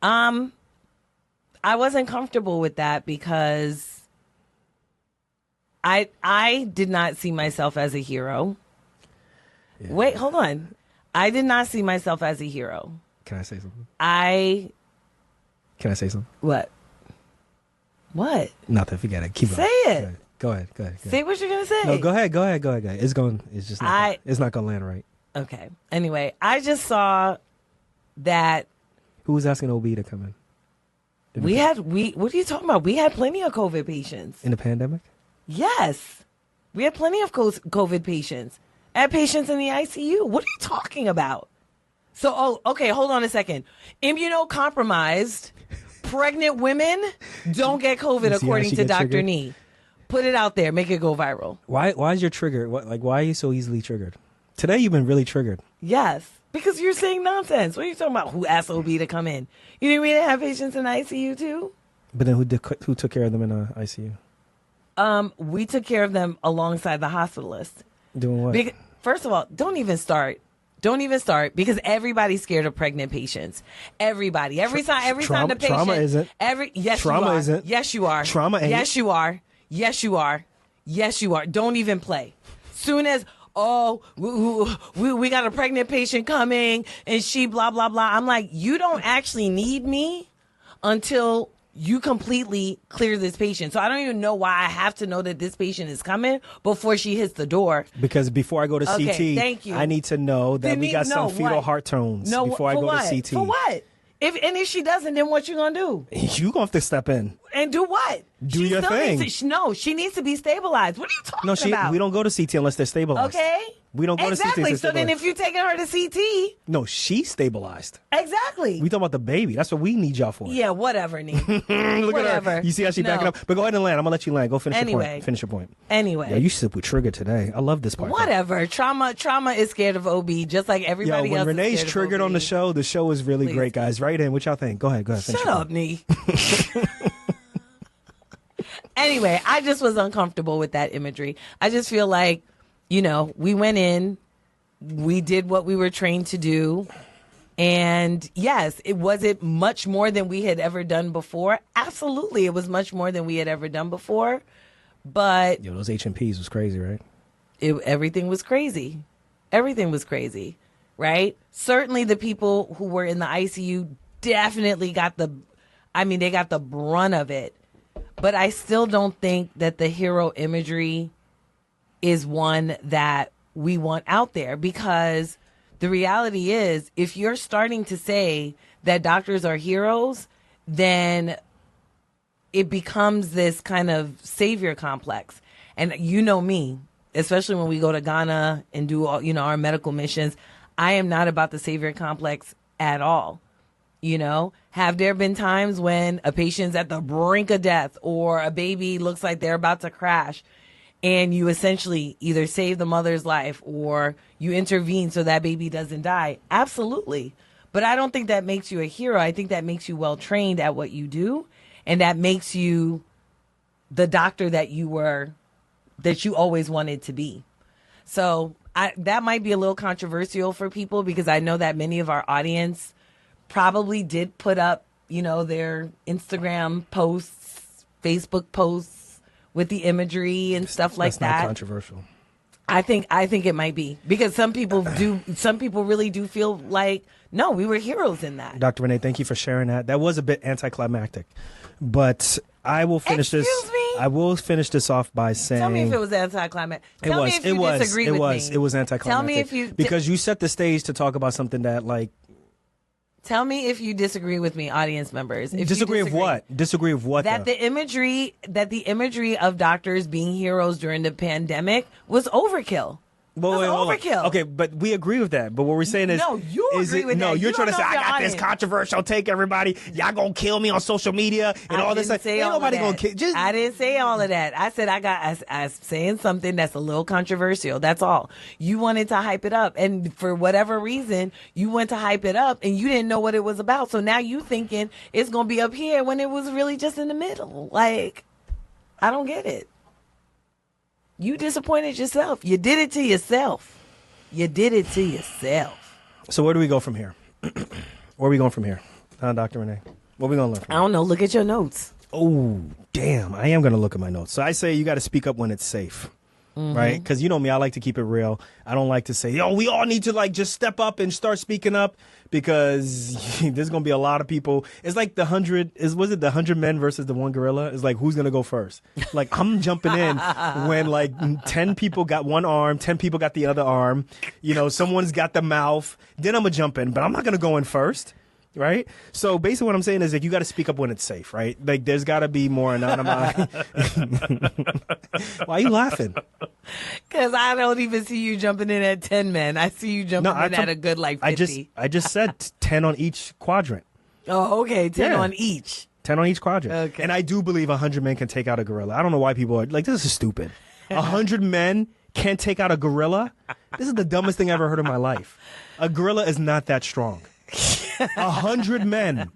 I wasn't comfortable with that because I did not see myself as a hero. Yeah. Wait, hold on. I did not see myself as a hero. Can I say something? Can I say something? What? What? Nothing. Forget it. Keep going. Say it. Go ahead. Say what you're gonna say. No, go ahead. It's just not. It's not gonna land right. Okay. Anyway, I just saw that. Who was asking OB to come in? What are you talking about? We had plenty of COVID patients in the pandemic. Yes, we had plenty of COVID patients. I had patients in the ICU. What are you talking about? So, okay, hold on a second. Immunocompromised pregnant women don't get COVID, according to Dr. Nee. Put it out there. Make it go viral. Why is your trigger? Why are you so easily triggered? Today you've been really triggered. Yes, because you're saying nonsense. What are you talking about? Who asked OB to come in? You didn't really have patients in the ICU too? But then who took care of them in the ICU? We took care of them alongside the hospitalist. Doing what? First of all, don't even start because everybody's scared of pregnant patients. Everybody. Every time the patient. Trauma isn't. Trauma isn't. Yes, you are. Trauma ain't. Yes, you are. Yes, you are. Yes, you are. Don't even play. Soon as, we got a pregnant patient coming and she blah, blah, blah. I'm like, you don't actually need me until you completely clear this patient. So I don't even know why I have to know that this patient is coming before she hits the door. Because before I go to CT, thank you. I need to know that we got some fetal heart tones before I go to CT. For what? If she doesn't, then what you gonna do? You gonna have to step in and do what? Do your thing. She needs to be stabilized. What are you talking about? We don't go to CT unless they're stabilized. Okay. We don't go to CT. Exactly. So then, if you're taking her to CT, no, she's stabilized. Exactly. We talking about the baby. That's what we need y'all for. Yeah, whatever, Nee. Look whatever. at her. You see how she backing up? But go ahead and land. I'm gonna let you land. Go finish your point. Finish your point. Anyway. Yeah, you super triggered today. I love this part. Whatever. Trauma is scared of OB, just like everybody else. When Renee's triggered on the show is really great, guys. Right in. What y'all think? Go ahead. Shut up, Nee. Anyway, I just was uncomfortable with that imagery. I just feel like, we went in, we did what we were trained to do. And yes, was it much more than we had ever done before? Absolutely. It was much more than we had ever done before. But those H&Ps was crazy, right? Everything was crazy. Everything was crazy, right? Certainly the people who were in the ICU definitely got the brunt of it. But I still don't think that the hero imagery is one that we want out there, because the reality is, if you're starting to say that doctors are heroes, then it becomes this kind of savior complex. And you know me, especially when we go to Ghana and do all, our medical missions, I am not about the savior complex at all. Have there been times when a patient's at the brink of death or a baby looks like they're about to crash and you essentially either save the mother's life or you intervene so that baby doesn't die? Absolutely. But I don't think that makes you a hero. I think that makes you well trained at what you do, and that makes you the doctor that you always wanted to be. So that might be a little controversial for people, because I know that many of our audience probably did put up, their Instagram posts, Facebook posts with the imagery and stuff like that. That's not controversial. I think it might be, because some people really do feel like, no, we were heroes in that. Dr. Renee, thank you for sharing that. That was a bit anticlimactic, but I will finish this. I will finish this off by saying, tell me if it was anticlimactic. Tell me if you disagree with me. It was anticlimactic. Tell me if you because you set the stage to talk about something that, like. Tell me if you disagree with me, audience members. Disagree of what? Disagree of what? That the imagery of doctors being heroes during the pandemic was overkill. Overkill. Okay, but we agree with that. But what we're saying is, no, you agree with that. No, you're trying to say I got this controversial take. Everybody, y'all gonna kill me on social media and all this. Ain't nobody gonna kill. I didn't say all of that. I said I was saying something that's a little controversial. That's all. You wanted to hype it up, and for whatever reason, you went to hype it up, and you didn't know what it was about. So now you thinking it's gonna be up here when it was really just in the middle. Like, I don't get it. You disappointed yourself. You did it to yourself. So where do we go from here? Where are we going from here? Dr. Renee, what are we going to learn from I don't know. Look at your notes. Oh, damn. I am going to look at my notes. So I say you got to speak up when it's safe. Right? Because you know me, I like to keep it real. I don't like to say, we all need to just step up and start speaking up, because there's going to be a lot of people. It's like the 100 men versus the one gorilla? It's like, who's going to go first? Like, I'm jumping in when 10 people got one arm, 10 people got the other arm. Someone's got the mouth. Then I'm going to jump in, but I'm not going to go in first. Right? So basically what I'm saying is you got to speak up when it's safe, right? Like, there's got to be more anonymized. Why are you laughing? Because I don't even see you jumping in at 10 men. I see you jumping in at a good 50. I just said 10 on each quadrant. Oh, okay. 10 on each. 10 on each quadrant. Okay. And I do believe 100 men can take out a gorilla. I don't know why people are like, this is stupid. 100 men can't take out a gorilla? This is the dumbest thing I ever heard in my life. A gorilla is not that strong. 100 men.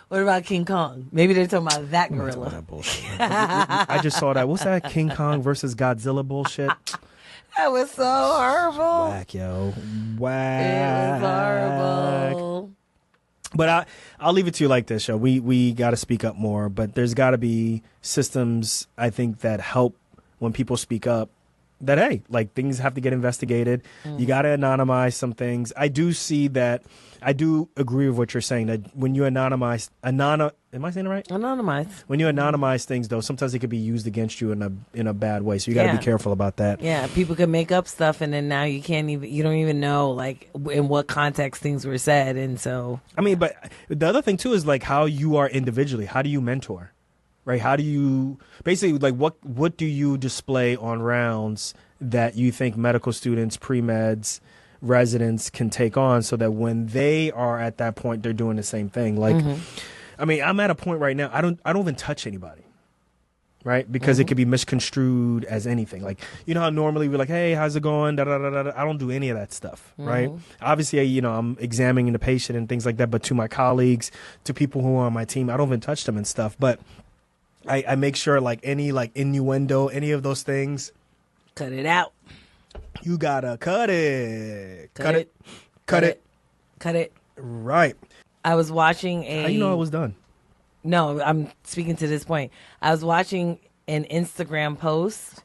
What about King Kong? Maybe they're talking about that gorilla. That bullshit. I just saw that. What's that? King Kong versus Godzilla bullshit. That was so horrible. Whack, yo. Whack. It was horrible. But I'll leave it to you like this, yo. We got to speak up more, but there's got to be systems, I think, that help when people speak up that, hey, like things have to get investigated. You got to anonymize some things. I do see that. I do agree with what you're saying, that when you am I saying it right? Anonymize. When you anonymize things, though, sometimes it could be used against you in a bad way. So you got to be careful about that. Yeah, people can make up stuff, and then now you don't even know like in what context things were said, and so. I mean, but the other thing too is like how you are individually. How do you mentor, right? How do you basically like what do you display on rounds that you think medical students, pre-meds, residents can take on, so that when they are at that point, they're doing the same thing. Like, I mean, I'm at a point right now. I don't even touch anybody, right? Because it could be misconstrued as anything. Like, you know how normally we're like, hey, how's it going? Da, da, da, da, da. I don't do any of that stuff, right? Obviously, you know, I'm examining the patient and things like that. But to my colleagues, to people who are on my team, I don't even touch them and stuff. But I make sure like any like innuendo, any of those things, Cut it out. you gotta cut it. Cut it. Right. I was watching How you know it was done? No, I'm speaking to this point. I was watching an Instagram post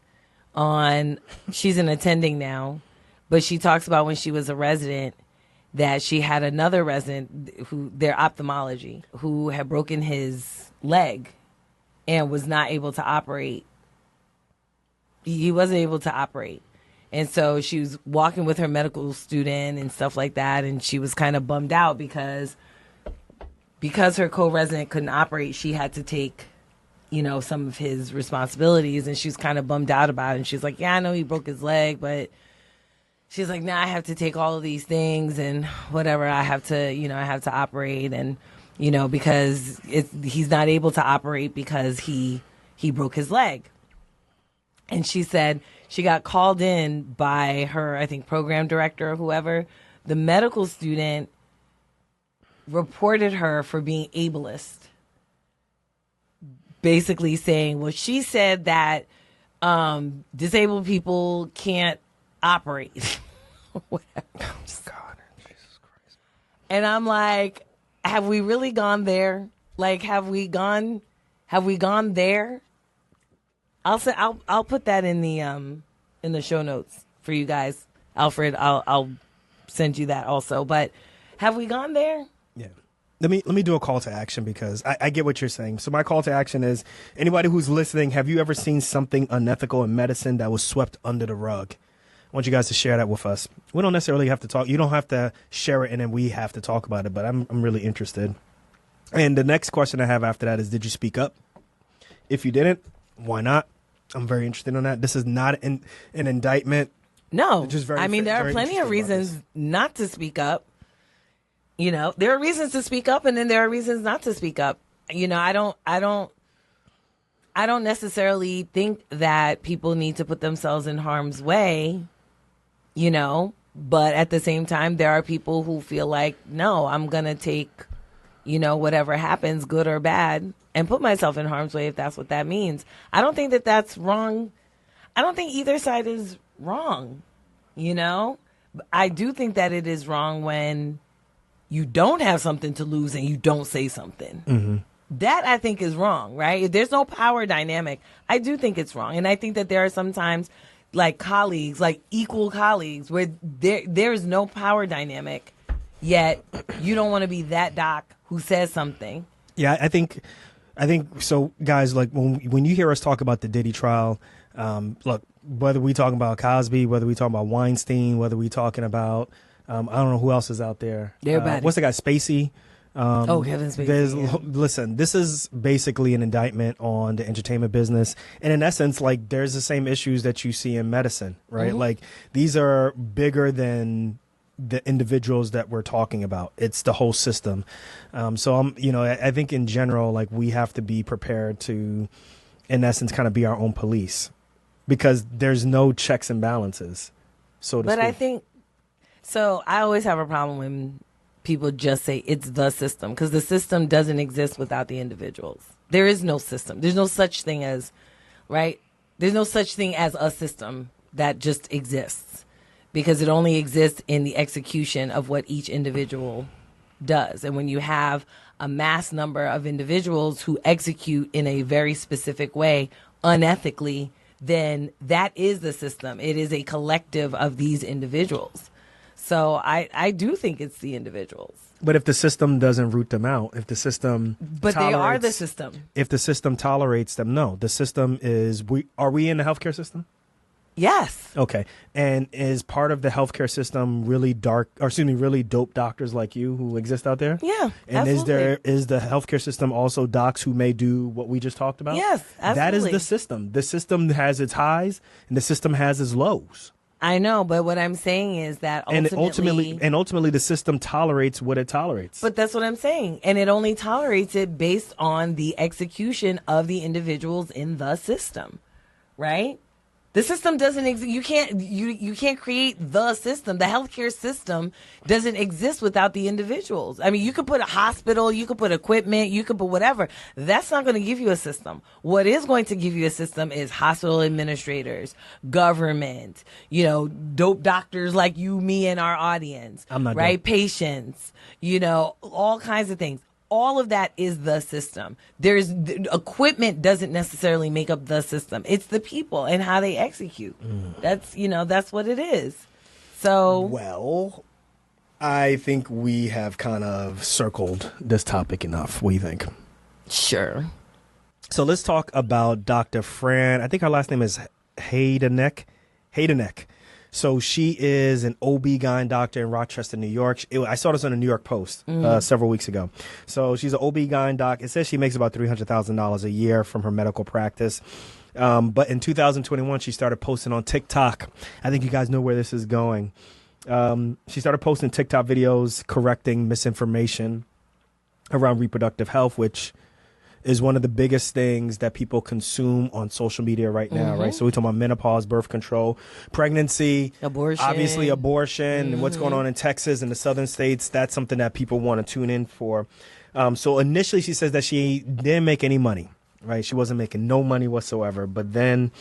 on, she's an attending now, but she talks about when she was a resident that she had another resident who, their ophthalmology, who had broken his leg and was not able to operate. He wasn't able to operate. And so she was walking with her medical student and stuff like that, and she was kind of bummed out because her co-resident couldn't operate, she had to take, you know, some of his responsibilities, and she was kind of bummed out about it. And she's like, yeah, I know he broke his leg, but she's like, nah, I have to take all of these things and whatever. I have to operate, and, you know, because he's not able to operate because he broke his leg. And she said she got called in by her, I think, program director or whoever. The medical student reported her for being ableist, basically saying, well, she said that disabled people can't operate. Whatever. Oh, God, Jesus Christ. And I'm like, have we really gone there? Like, have we gone there? I'll put that in the show notes for you guys, Alfred. I'll send you that also. But have we gone there? Yeah. Let me do a call to action, because I get what you're saying. So my call to action is, anybody who's listening, have you ever seen something unethical in medicine that was swept under the rug? I want you guys to share that with us. We don't necessarily have to talk. You don't have to share it and then we have to talk about it, but I'm really interested. And the next question I have after that is, did you speak up? If you didn't, why not? I'm very interested in that. This is not an indictment. No. Just very, I mean, there are plenty of reasons not to speak up. You know, there are reasons to speak up, and then there are reasons not to speak up. You know, I don't necessarily think that people need to put themselves in harm's way, you know, but at the same time, there are people who feel like, no, I'm going to take, you know, whatever happens, good or bad, and put myself in harm's way if that's what that means. I don't think that that's wrong. I don't think either side is wrong, you know. I do think that it is wrong when you don't have something to lose and you don't say something. Mm-hmm. That I think is wrong, right? If there's no power dynamic, I do think it's wrong. And I think that there are sometimes like colleagues, like equal colleagues, where there is no power dynamic, yet you don't want to be that doc who says something. Yeah, I think so, guys. Like when you hear us talk about the Diddy trial, look, whether we talking about Cosby, whether we talking about Weinstein, whether we talking about I don't know who else is out there. What's the guy, Spacey? Kevin Spacey. Yeah. Listen, this is basically an indictment on the entertainment business, and in essence, like there's the same issues that you see in medicine, right? Mm-hmm. Like these are bigger than the individuals that we're talking about. It's the whole system. So I think in general, like we have to be prepared to, in essence, kind of be our own police, because there's no checks and balances, so to speak. But I think, so I always have a problem when people just say it's the system, because the system doesn't exist without the individuals. There is no system. There's no such thing as, right? There's no such thing as a system that just exists, because it only exists in the execution of what each individual does. And when you have a mass number of individuals who execute in a very specific way, unethically, then that is the system. It is a collective of these individuals. So I do think it's the individuals. But if the system doesn't root them out, if the system They are the system. If the system tolerates them, no. The system is are we in the healthcare system? Yes. Okay. And is part of the healthcare system really really dope doctors like you who exist out there? Yeah. And absolutely. is the healthcare system also docs who may do what we just talked about? Yes, absolutely. That is the system. The system has its highs and the system has its lows. I know, but what I'm saying is that ultimately the system tolerates what it tolerates. But that's what I'm saying. And it only tolerates it based on the execution of the individuals in the system. Right? The system doesn't exist. You can't create the system. The healthcare system doesn't exist without the individuals. I mean, you could put a hospital, you could put equipment, you could put whatever. That's not going to give you a system. What is going to give you a system is hospital administrators, government, dope doctors like you, me, and our audience. I'm not right? dope. Patients, all kinds of things. All of that is the system. Equipment doesn't necessarily make up the system. It's the people and how they execute. That's what it is. So, well, I think we have kind of circled this topic enough. What do you think? Sure. So let's talk about Dr. Fran. I think her last name is Haydenek. So she is an OB-GYN doctor in Rochester, New York. I saw this on the New York Post several weeks ago. So she's an OB-GYN doc. It says she makes about $300,000 a year from her medical practice. But in 2021, she started posting on TikTok. I think you guys know where this is going. She started posting TikTok videos correcting misinformation around reproductive health, which is one of the biggest things that people consume on social media right now, right? So we're talking about menopause, birth control, pregnancy, abortion, and what's going on in Texas and the southern states. That's something that people want to tune in for. So initially she says that she didn't make any money, right? She wasn't making no money whatsoever. But then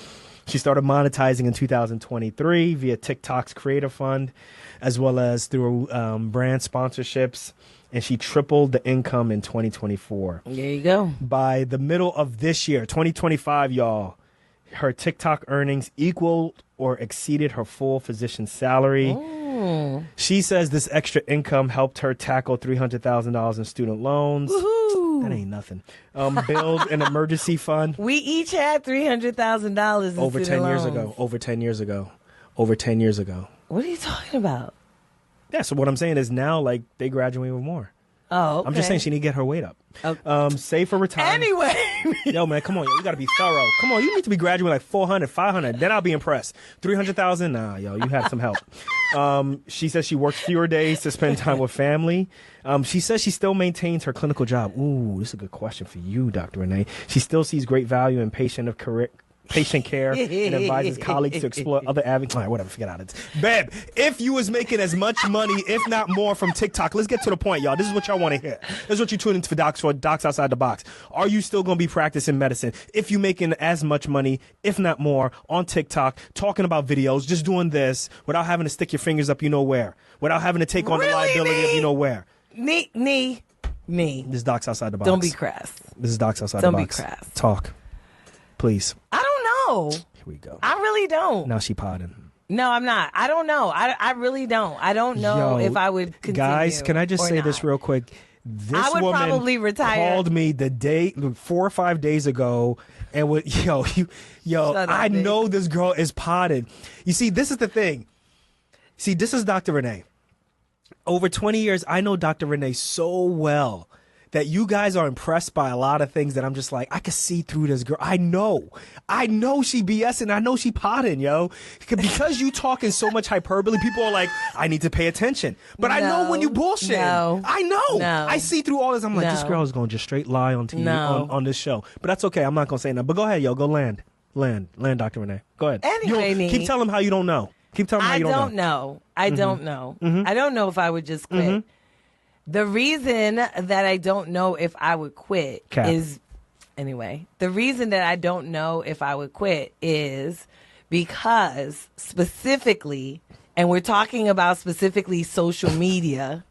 she started monetizing in 2023 via TikTok's Creator Fund, as well as through brand sponsorships. And she tripled the income in 2024. There you go. By the middle of this year, 2025, y'all, her TikTok earnings equaled or exceeded her full physician salary. She says this extra income helped her tackle $300,000 in student loans. Woohoo! That ain't nothing. Build an emergency fund. We each had $300,000 in over 10 student years loans. ago. Over 10 years ago. Over 10 years ago. What are you talking about? Yeah, so what I'm saying is now, like, they graduate with more. Oh, okay. I'm just saying she need to get her weight up. Okay. Save for retirement. Anyway. Yo, man, come on. You got to be thorough. Come on, you need to be graduating like 400, 500. Then I'll be impressed. 300,000? Nah, yo, you had some help. She says she works fewer days to spend time with family. She says she still maintains her clinical job. Ooh, this is a good question for you, Dr. Renee. She still sees great value in patient care and advises colleagues to explore other avenues. All right, whatever, forget it. Babe, if you was making as much money, if not more, from TikTok, let's get to the point, y'all. This is what y'all want to hear. This is what you tune into for Docs Outside the Box. Are you still going to be practicing medicine if you making as much money, if not more, on TikTok, talking about videos, just doing this without having to stick your fingers up where, without having to take on the liability of where? Me. This is Docs Outside the Box. Don't be crass. This is Docs Outside the Box. Don't be crass. Talk. Please. I don't know. Here we go. I really don't. Now she potting. No, I'm not. I don't know. I really don't. I don't know if I would continue. Guys, can I just say this real quick? This would woman probably retire. Called me the day 4 or 5 days ago and would I know this girl is potted. You see, this is the thing. See, this is Dr. Renee. Over 20 years, I know Dr. Renee so well that you guys are impressed by a lot of things that I'm just like, I can see through this girl. I know she BSing. I know she potting, yo. Because you talking so much hyperbole, people are like, I need to pay attention. But I know when you bullshit. No, I know. No, I see through all this. I'm like, this girl is going to just straight lie on TV on this show. But that's okay. I'm not going to say nothing. But go ahead, yo. Go land, Dr. Renee. Go ahead. Anyway, keep telling them how you don't know. Keep telling them how you don't know. I don't know. I don't know if I would just quit. The reason that I don't know if I would quit is because specifically, and we're talking about specifically social media,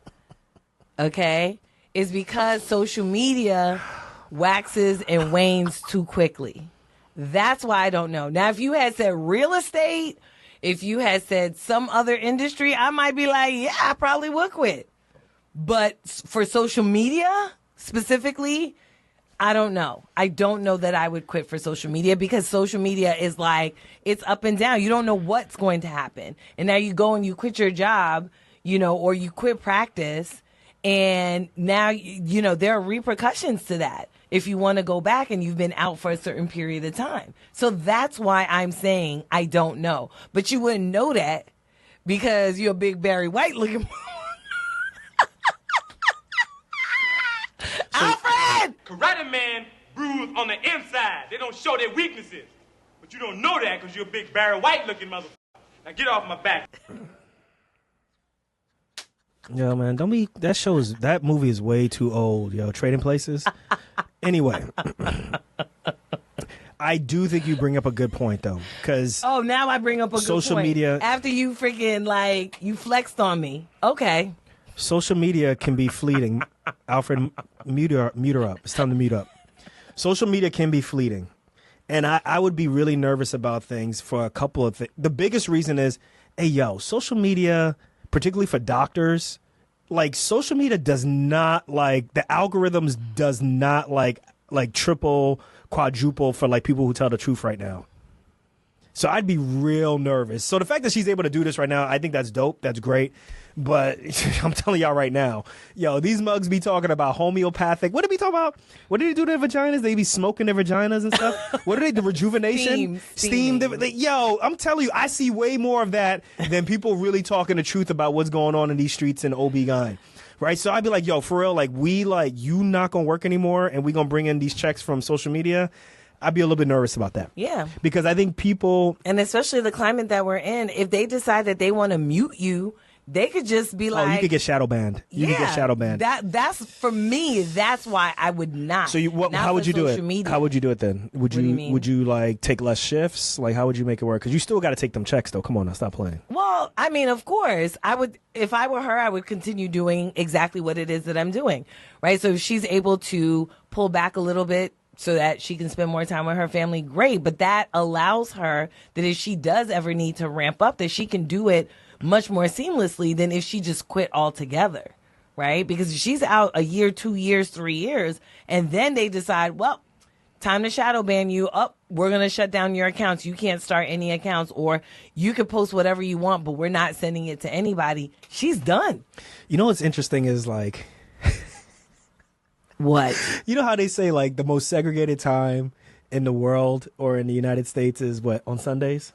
okay, is because social media waxes and wanes too quickly. That's why I don't know. Now, if you had said real estate, if you had said some other industry, I might be like, yeah, I probably would quit. But for social media specifically, I don't know. I don't know that I would quit for social media because social media is like, it's up and down. You don't know what's going to happen. And now you go and you quit your job, or you quit practice. And now, there are repercussions to that if you want to go back and you've been out for a certain period of time. So that's why I'm saying I don't know. But you wouldn't know that because you're a big Barry White looking. Alfred! Karate man bruised on the inside. They don't show their weaknesses. But you don't know that because you're a big Barry White looking motherfucker. Now get off my back. Yo, man, that movie is way too old, yo. Trading Places. Anyway, I do think you bring up a good point, though, because now I bring up a good point. Social media. After you freaking, you flexed on me. Okay. Social media can be fleeting. Alfred, mute her up. It's time to mute up. Social media can be fleeting. And I would be really nervous about things for a couple of things. The biggest reason is, hey, yo, social media, particularly for doctors, social media does not the algorithms does not triple, quadruple for people who tell the truth right now. So I'd be real nervous. So the fact that she's able to do this right now, I think that's dope. That's great. But I'm telling y'all right now, yo, these mugs be talking about homeopathic. What did we talk about? What did they do to their vaginas? They be smoking their vaginas and stuff. What are they? The rejuvenation? Steam. Yo, I'm telling you, I see way more of that than people really talking the truth about what's going on in these streets in OB-GYN. Right? So I'd be like, yo, for real, you not going to work anymore and we going to bring in these checks from social media. I'd be a little bit nervous about that. Yeah. Because I think people... And especially the climate that we're in, if they decide that they want to mute you, they could just be like... Oh, you could get shadow banned. You could get shadow banned. That's, for me, that's why I would not. So how would you do it? Media. How would you do it then? Would you take less shifts? How would you make it work? Because you still got to take them checks, though. Come on now, stop playing. Well, I mean, of course. I would, if I were her, I would continue doing exactly what it is that I'm doing. Right? So if she's able to pull back a little bit, so that she can spend more time with her family, great. But that allows her that if she does ever need to ramp up, that she can do it much more seamlessly than if she just quit altogether, right? Because if she's out a year, 2 years, 3 years, and then they decide, well, time to shadow ban you. We're going to shut down your accounts. You can't start any accounts, or you can post whatever you want, but we're not sending it to anybody. She's done. You know what's interesting is what? You know how they say the most segregated time in the world or in the United States is what, on Sundays?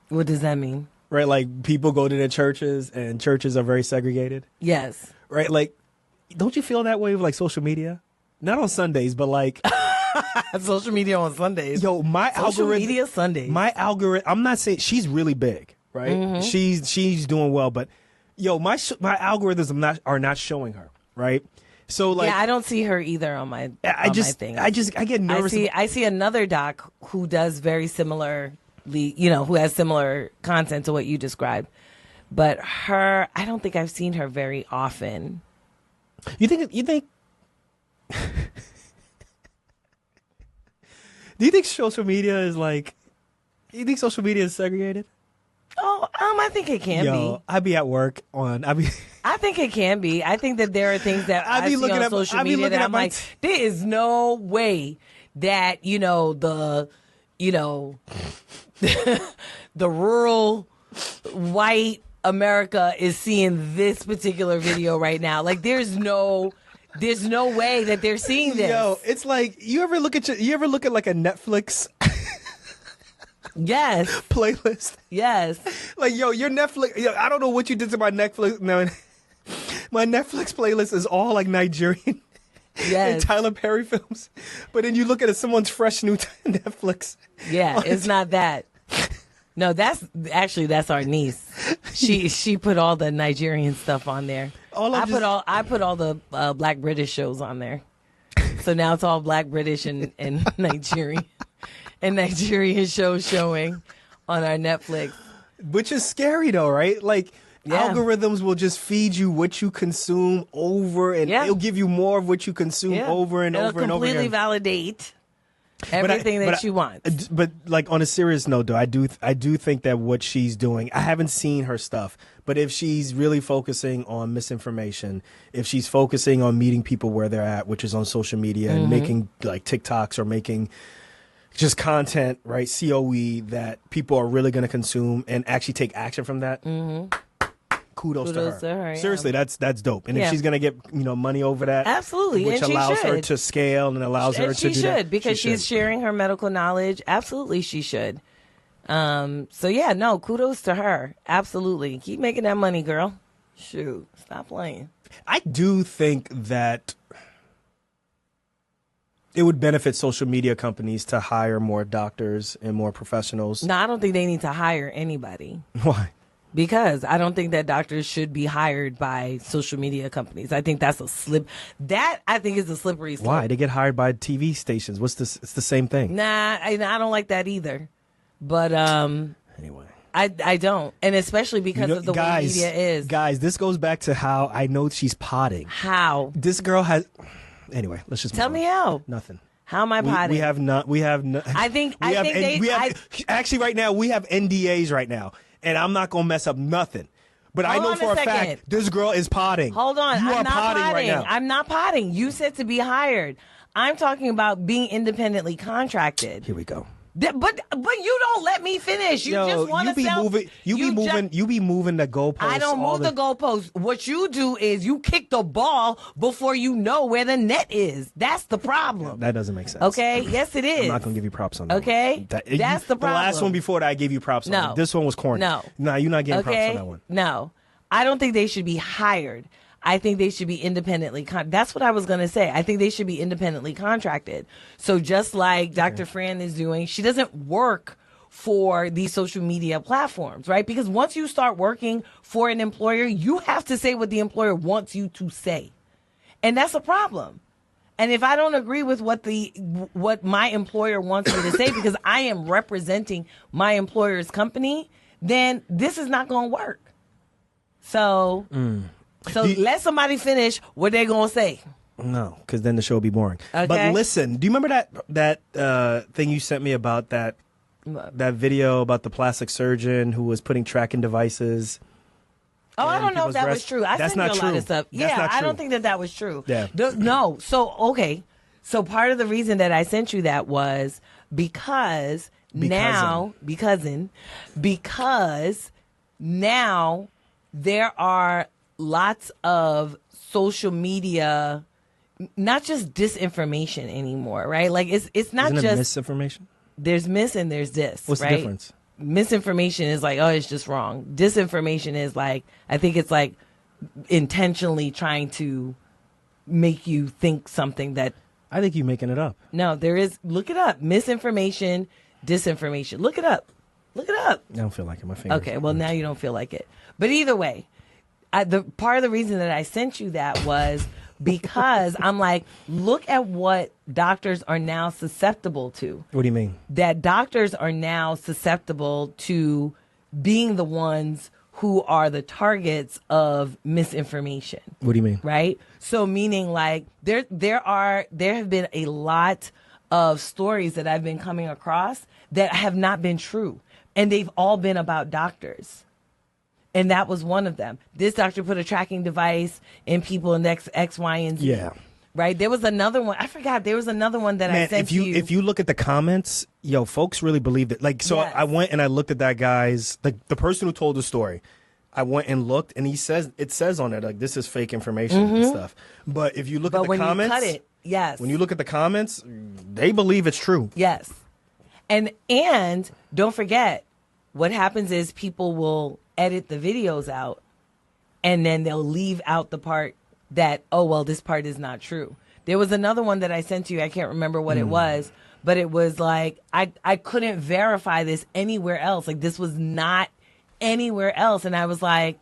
What does that mean? Right, people go to their churches and churches are very segregated. Yes. Right, don't you feel that way with social media? Not on Sundays, but social media on Sundays. Yo, my social algorithm. Media Sundays. My algorithm. I'm not saying she's really big, right? Mm-hmm. She's doing well, but yo, my algorithms are not showing her, right? So I don't see her either on my my thing. I get nervous. I see another doc who does very similarly, who has similar content to what you described. But her, I don't think I've seen her very often. You think do you think social media is you think social media is segregated? Oh, I think it can be. I be at work I think it can be. I think that there are things that I see on social media that I'm like, there is no way that, the rural white America is seeing this particular video right now. There's no way that they're seeing this. Yo, it's you ever look at a Netflix yes playlist? Yes. Your Netflix, I don't know what you did to my Netflix. No, my Netflix playlist is all Nigerian and Tyler Perry films. But then you look at someone's fresh new Netflix. Yeah, it's not that. No, that's our niece. She put all the Nigerian stuff on there. I put all the Black British shows on there. So now it's all Black British and Nigerian and Nigerian shows showing on our Netflix. Which is scary though, right? Algorithms will just feed you what you consume over and it'll give you more of what you consume over and over and over again. It'll completely validate Everything that she wants. But like on a serious note, though, I do think that what she's doing, I haven't seen her stuff, but if she's really focusing on misinformation, if she's focusing on meeting people where they're at, which is on social media, and making like TikToks or making just content, right, COE, that people are really going to consume and actually take action from that. Kudos to her. Yeah. Seriously, that's dope. And if she's gonna get money over that, absolutely, which and allows she her should. to scale and allows her to she do should that, because she she's should. sharing her medical knowledge. Absolutely, she should. So yeah, no, kudos to her. Absolutely, keep making that money, girl. Shoot, stop playing. I do think that it would benefit social media companies to hire more doctors and more professionals. No, I don't think they need to hire anybody. Why? Because I don't think that doctors should be hired by social media companies. I think that's a slip. That I think is a slippery slope. Why? They get hired by TV stations. What's this? It's the same thing. Nah, I don't like that either. But Anyway. I don't. And especially because of the way media is. Guys, this goes back to how I know she's potting. How? This girl has... Anyway, let's just Tell move me on. how. Nothing. How am I potting? We have not... Actually, right now, we have NDAs right now. And I'm not going to mess up nothing. But I know for a fact this girl is potting. Hold on. You I'm are not potting right now. I'm not potting. You said to be hired. I'm talking about being independently contracted. Here we go. But you don't let me finish. You just want to be moving the goalposts. I don't move the goalposts. What you do is you kick the ball before you know where the net is. That's the problem. That doesn't make sense. Okay? Yes, it is. I'm not going to give you props on that. Okay? That's the problem. The last one before that, I gave you props on. No. This one was corny. No. Nah, you're not getting props on that one. No. I don't think they should be hired. I think they should be independently that's what I was going to say. I think they should be independently contracted. So just like Dr. Fran is doing, she doesn't work for these social media platforms, right? Because once you start working for an employer, you have to say what the employer wants you to say. And that's a problem. And if I don't agree with what my employer wants me to say because I am representing my employer's company, then this is not going to work. So let somebody finish what they're going to say. No, because then the show will be boring. Okay. But listen, do you remember that thing you sent me about that video about the plastic surgeon who was putting tracking devices? Oh, I don't know if that was true. I sent you a lot of stuff. Yeah, I don't think that was true. Yeah. No. So, okay. So part of the reason that I sent you that was because now there are lots of social media, not just disinformation anymore, right? Like it's not Isn't just misinformation. There's mis and there's dis. What's right? the difference? Misinformation is like, oh, it's just wrong. Disinformation is like, I think it's like intentionally trying to make you think something that. I think you're making it up. No, there is. Look it up. Misinformation, disinformation. Look it up. Look it up. I don't feel like it. My fingers. Okay, well now you don't feel like it. But either way, the part of the reason that I sent you that was because I'm like, look at what doctors are now susceptible to. What do you mean? That doctors are now susceptible to being the ones who are the targets of misinformation. What do you mean? Right? So meaning like there have been a lot of stories that I've been coming across that have not been true. And they've all been about doctors. And that was one of them. This doctor put a tracking device in people in X, Y, and Z. Yeah. Right? There was another one. I forgot. There was another one that I sent you. If you look at the comments, folks really believed it. Like, so Yes. I went and I looked at that guy's, the person who told the story. I went and looked, and it says on it, like, this is fake information and stuff. But if you look at the comments. But when you cut it, yes. When you look at the comments, they believe it's true. Yes. And don't forget, what happens is people will edit the videos out and then they'll leave out the part that, oh, well, this part is not true. There was another one that I sent to you. I can't remember what it was, but it was like, I couldn't verify this anywhere else. Like, this was not anywhere else. And I was like,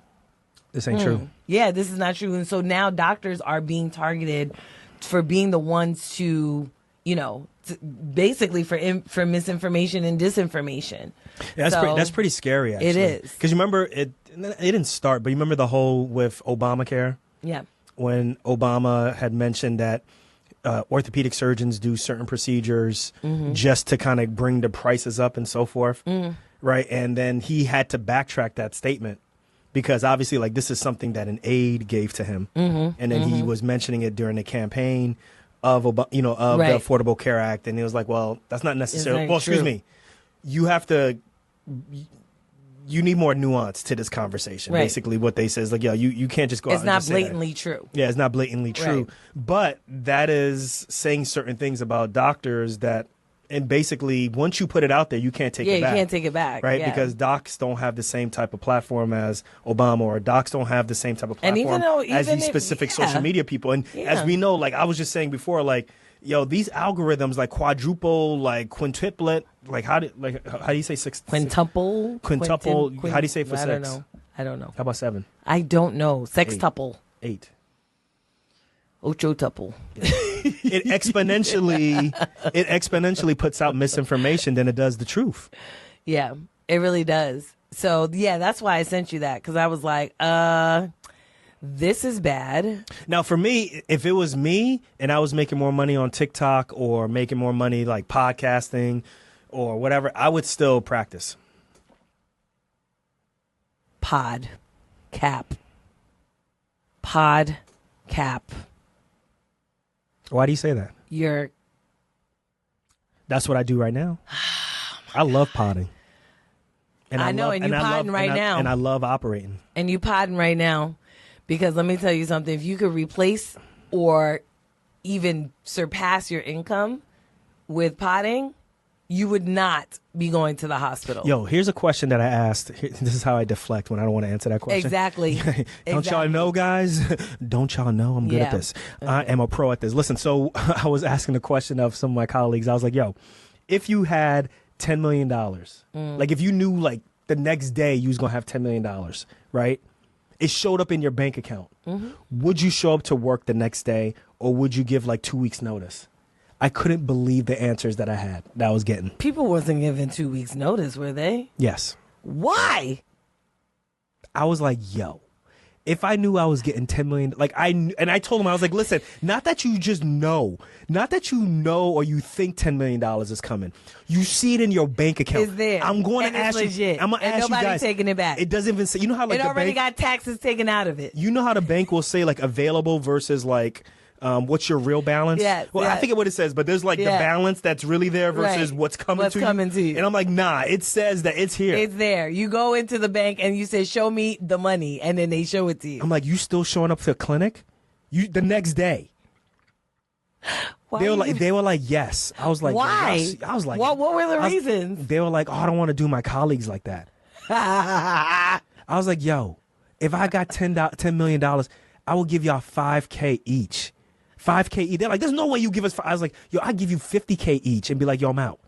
this ain't true. Yeah, this is not true. And so now doctors are being targeted for being the ones to, basically for misinformation and disinformation. Yeah, that's pretty scary, actually. It is. Because you remember, it didn't start, but you remember the whole with Obamacare? Yeah. When Obama had mentioned that orthopedic surgeons do certain procedures just to kind of bring the prices up and so forth. Right. And then he had to backtrack that statement because obviously, like, this is something that an aide gave to him. And then he was mentioning it during the campaign of the Affordable Care Act. And he was like, well, that's not necessarily. Well, excuse me. You have to. You need more nuance to this conversation. Right. Basically, what they say is like, yo, you can't just go out and just say that. It's not blatantly true. Yeah, it's not blatantly true. Right. But that is saying certain things about doctors that, and basically, once you put it out there, you can't take it back. Yeah, you can't take it back. Right? Yeah. Because docs don't have the same type of platform as Obama, or docs don't have the same type of platform as these specific social media people. And as we know, like I was just saying before, like, yo, these algorithms, like quadruple, like quintuplet, like how do you say six? Quintuple. How do you say it for six? I don't know. How about seven? I don't know. Sextuple. Eight. Ochotuple. Yeah. It exponentially puts out misinformation than it does the truth. Yeah, it really does. So yeah, that's why I sent you that, because I was like, this is bad. Now, for me, if it was me and I was making more money on TikTok or making more money like podcasting or whatever, I would still practice. Pod cap. Why do you say that? That's what I do right now. I love podding. And I know, and you podding right now. And I love operating. And you podding right now. Because let me tell you something. If you could replace or even surpass your income with podding, you would not be going to the hospital. Yo, here's a question that I asked. This is how I deflect when I don't want to answer that question. Exactly. Don't y'all know, guys? Don't y'all know I'm good at this? Okay. I am a pro at this. Listen, so I was asking the question of some of my colleagues. I was like, yo, if you had $10 million, like if you knew like the next day you was going to have $10 million, right? It showed up in your bank account. Would you show up to work the next day, or would you give like 2 weeks notice? I couldn't believe the answers that I was getting. People wasn't giving 2 weeks notice, were they? Yes. Why? I was like, yo, if I knew I was getting 10 million, like and I told him, I was like, listen, not that you know or you think $10 million is coming. You see it in your bank account. It's there. I'm going to ask you. I'm going to ask you guys. Nobody's taking it back. It doesn't even say, you know how like it already got taxes taken out of it. You know how the bank will say like available versus like, what's your real balance? Yes, well, I forget what it says, but there's like the balance that's really there versus what's coming to you. And I'm like, nah, it says that it's here. It's there. You go into the bank and you say, show me the money, and then they show it to you. I'm like, you still showing up to the clinic? The next day. They were like, yes. I was like, why? Yes. I was like, what were the reasons? They were like, oh, I don't want to do my colleagues like that. I was like, yo, if I got $10 million, I will give y'all $5K each. $5K each. They're like, there's no way you give us. I was like, yo, I give you $50K each and be like, yo, I'm out.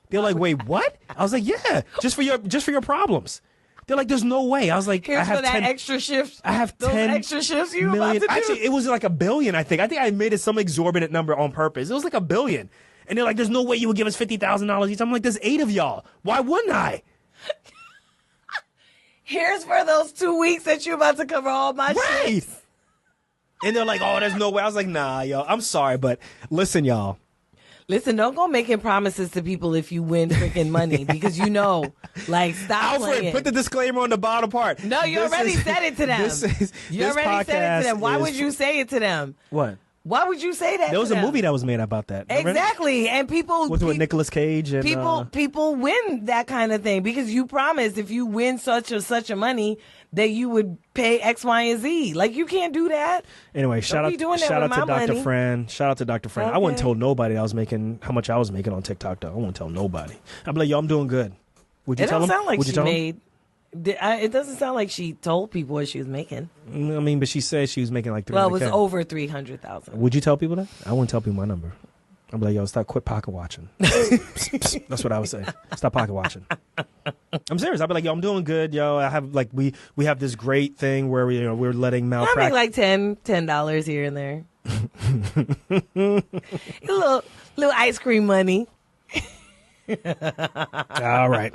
They're like, wait, what? I was like, yeah, just for your problems. They're like, there's no way. I was like, here's I have for that 10 extra shifts. I have those 10 extra shifts you million. about to do. Actually, it was like $1 billion. I think I made it some exorbitant number on purpose. It was like $1 billion, and they're like, there's no way you would give us $50,000 each. I'm like, there's 8 of y'all. Why wouldn't I? Here's for those 2 weeks that you're about to cover all my shit. And they're like, oh, there's no way. I was like, nah, yo, I'm sorry, but listen, y'all. Listen, don't go making promises to people if you win freaking money, because like, stop Alfred, playing. Put the disclaimer on the bottom part. No, you already said it to them. You already said it to them. Why would you say it to them? What? Why would you say that? There was a movie that was made about that. Exactly, and people with Nicolas Cage and people win that kind of thing because you promised if you win such a money that you would pay X, Y, and Z. Like, you can't do that. Anyway, shout out to Dr. Fran. Shout out to Dr. Fran. Okay. I wouldn't tell nobody how much I was making on TikTok though. I wouldn't tell nobody. I'd be like, yo, I'm doing good. Would you tell them? It doesn't sound like she told people what she was making. I mean, but she said she was making like $300,000. Well, it was over $300,000. Would you tell people that? I wouldn't tell people my number. I'd be like, quit pocket watching. That's what I would say. Stop pocket watching. I'm serious. I'd be like, yo, I'm doing good, yo. I have like we have this great thing where we're letting malpractice. I make like $10 here and there. a little ice cream money. All right.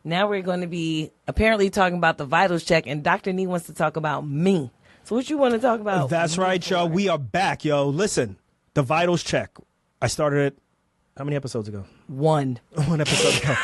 Now we're going to be apparently talking about the vitals check, and Dr. Nee wants to talk about me. So what you want to talk about? That's right, y'all. We are back, yo. Listen, The Vitals Check. I started it, how many episodes ago? One episode ago.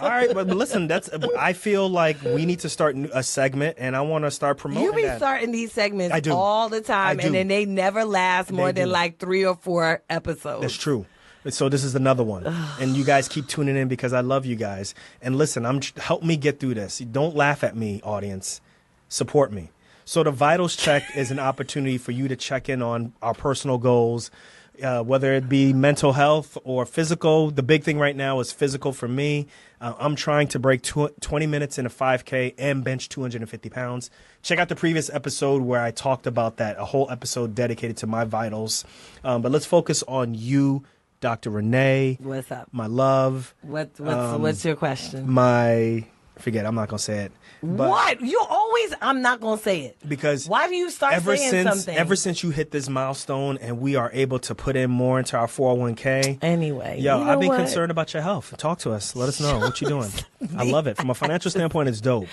All right, but listen, I feel like we need to start a segment, and I want to start promoting You be that. starting these segments I do. all the time, I do. and then they never last more They than do. like 3 or 4 episodes. That's true. So this is another one, and you guys keep tuning in because I love you guys. And listen, help me get through this. Don't laugh at me, audience. Support me. So the Vitals Check is an opportunity for you to check in on our personal goals, whether it be mental health or physical. The big thing right now is physical for me. I'm trying to break 20 minutes in a 5K and bench 250 pounds. Check out the previous episode where I talked about that, a whole episode dedicated to my vitals. But let's focus on you, Dr. Renee. What's up? My love. What's your question? Forget, I'm not going to say it. But What? You always, I'm not going to say it. Because why do you start saying something? Ever since you hit this milestone and we are able to put in more into our 401k. Anyway. Yo, you know I've been what? concerned about your health. Talk to us. Let us know what you're doing. I love it. From a financial standpoint, it's dope.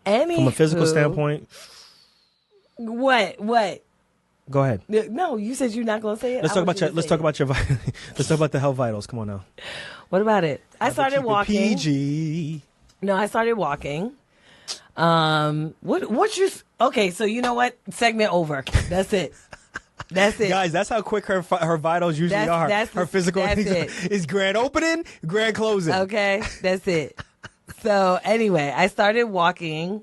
From a physical standpoint. What? Go ahead. No, you said you're not going to say it. Let's talk about let's talk about the health vitals. Come on now. What about it? I started Keep it walking. PG. No, I started walking. Okay, so you know what? Segment over. That's it. That's it. Guys, that's how quick her vitals usually are. Her physical that's is grand opening, grand closing. Okay, that's it. So anyway, I started walking.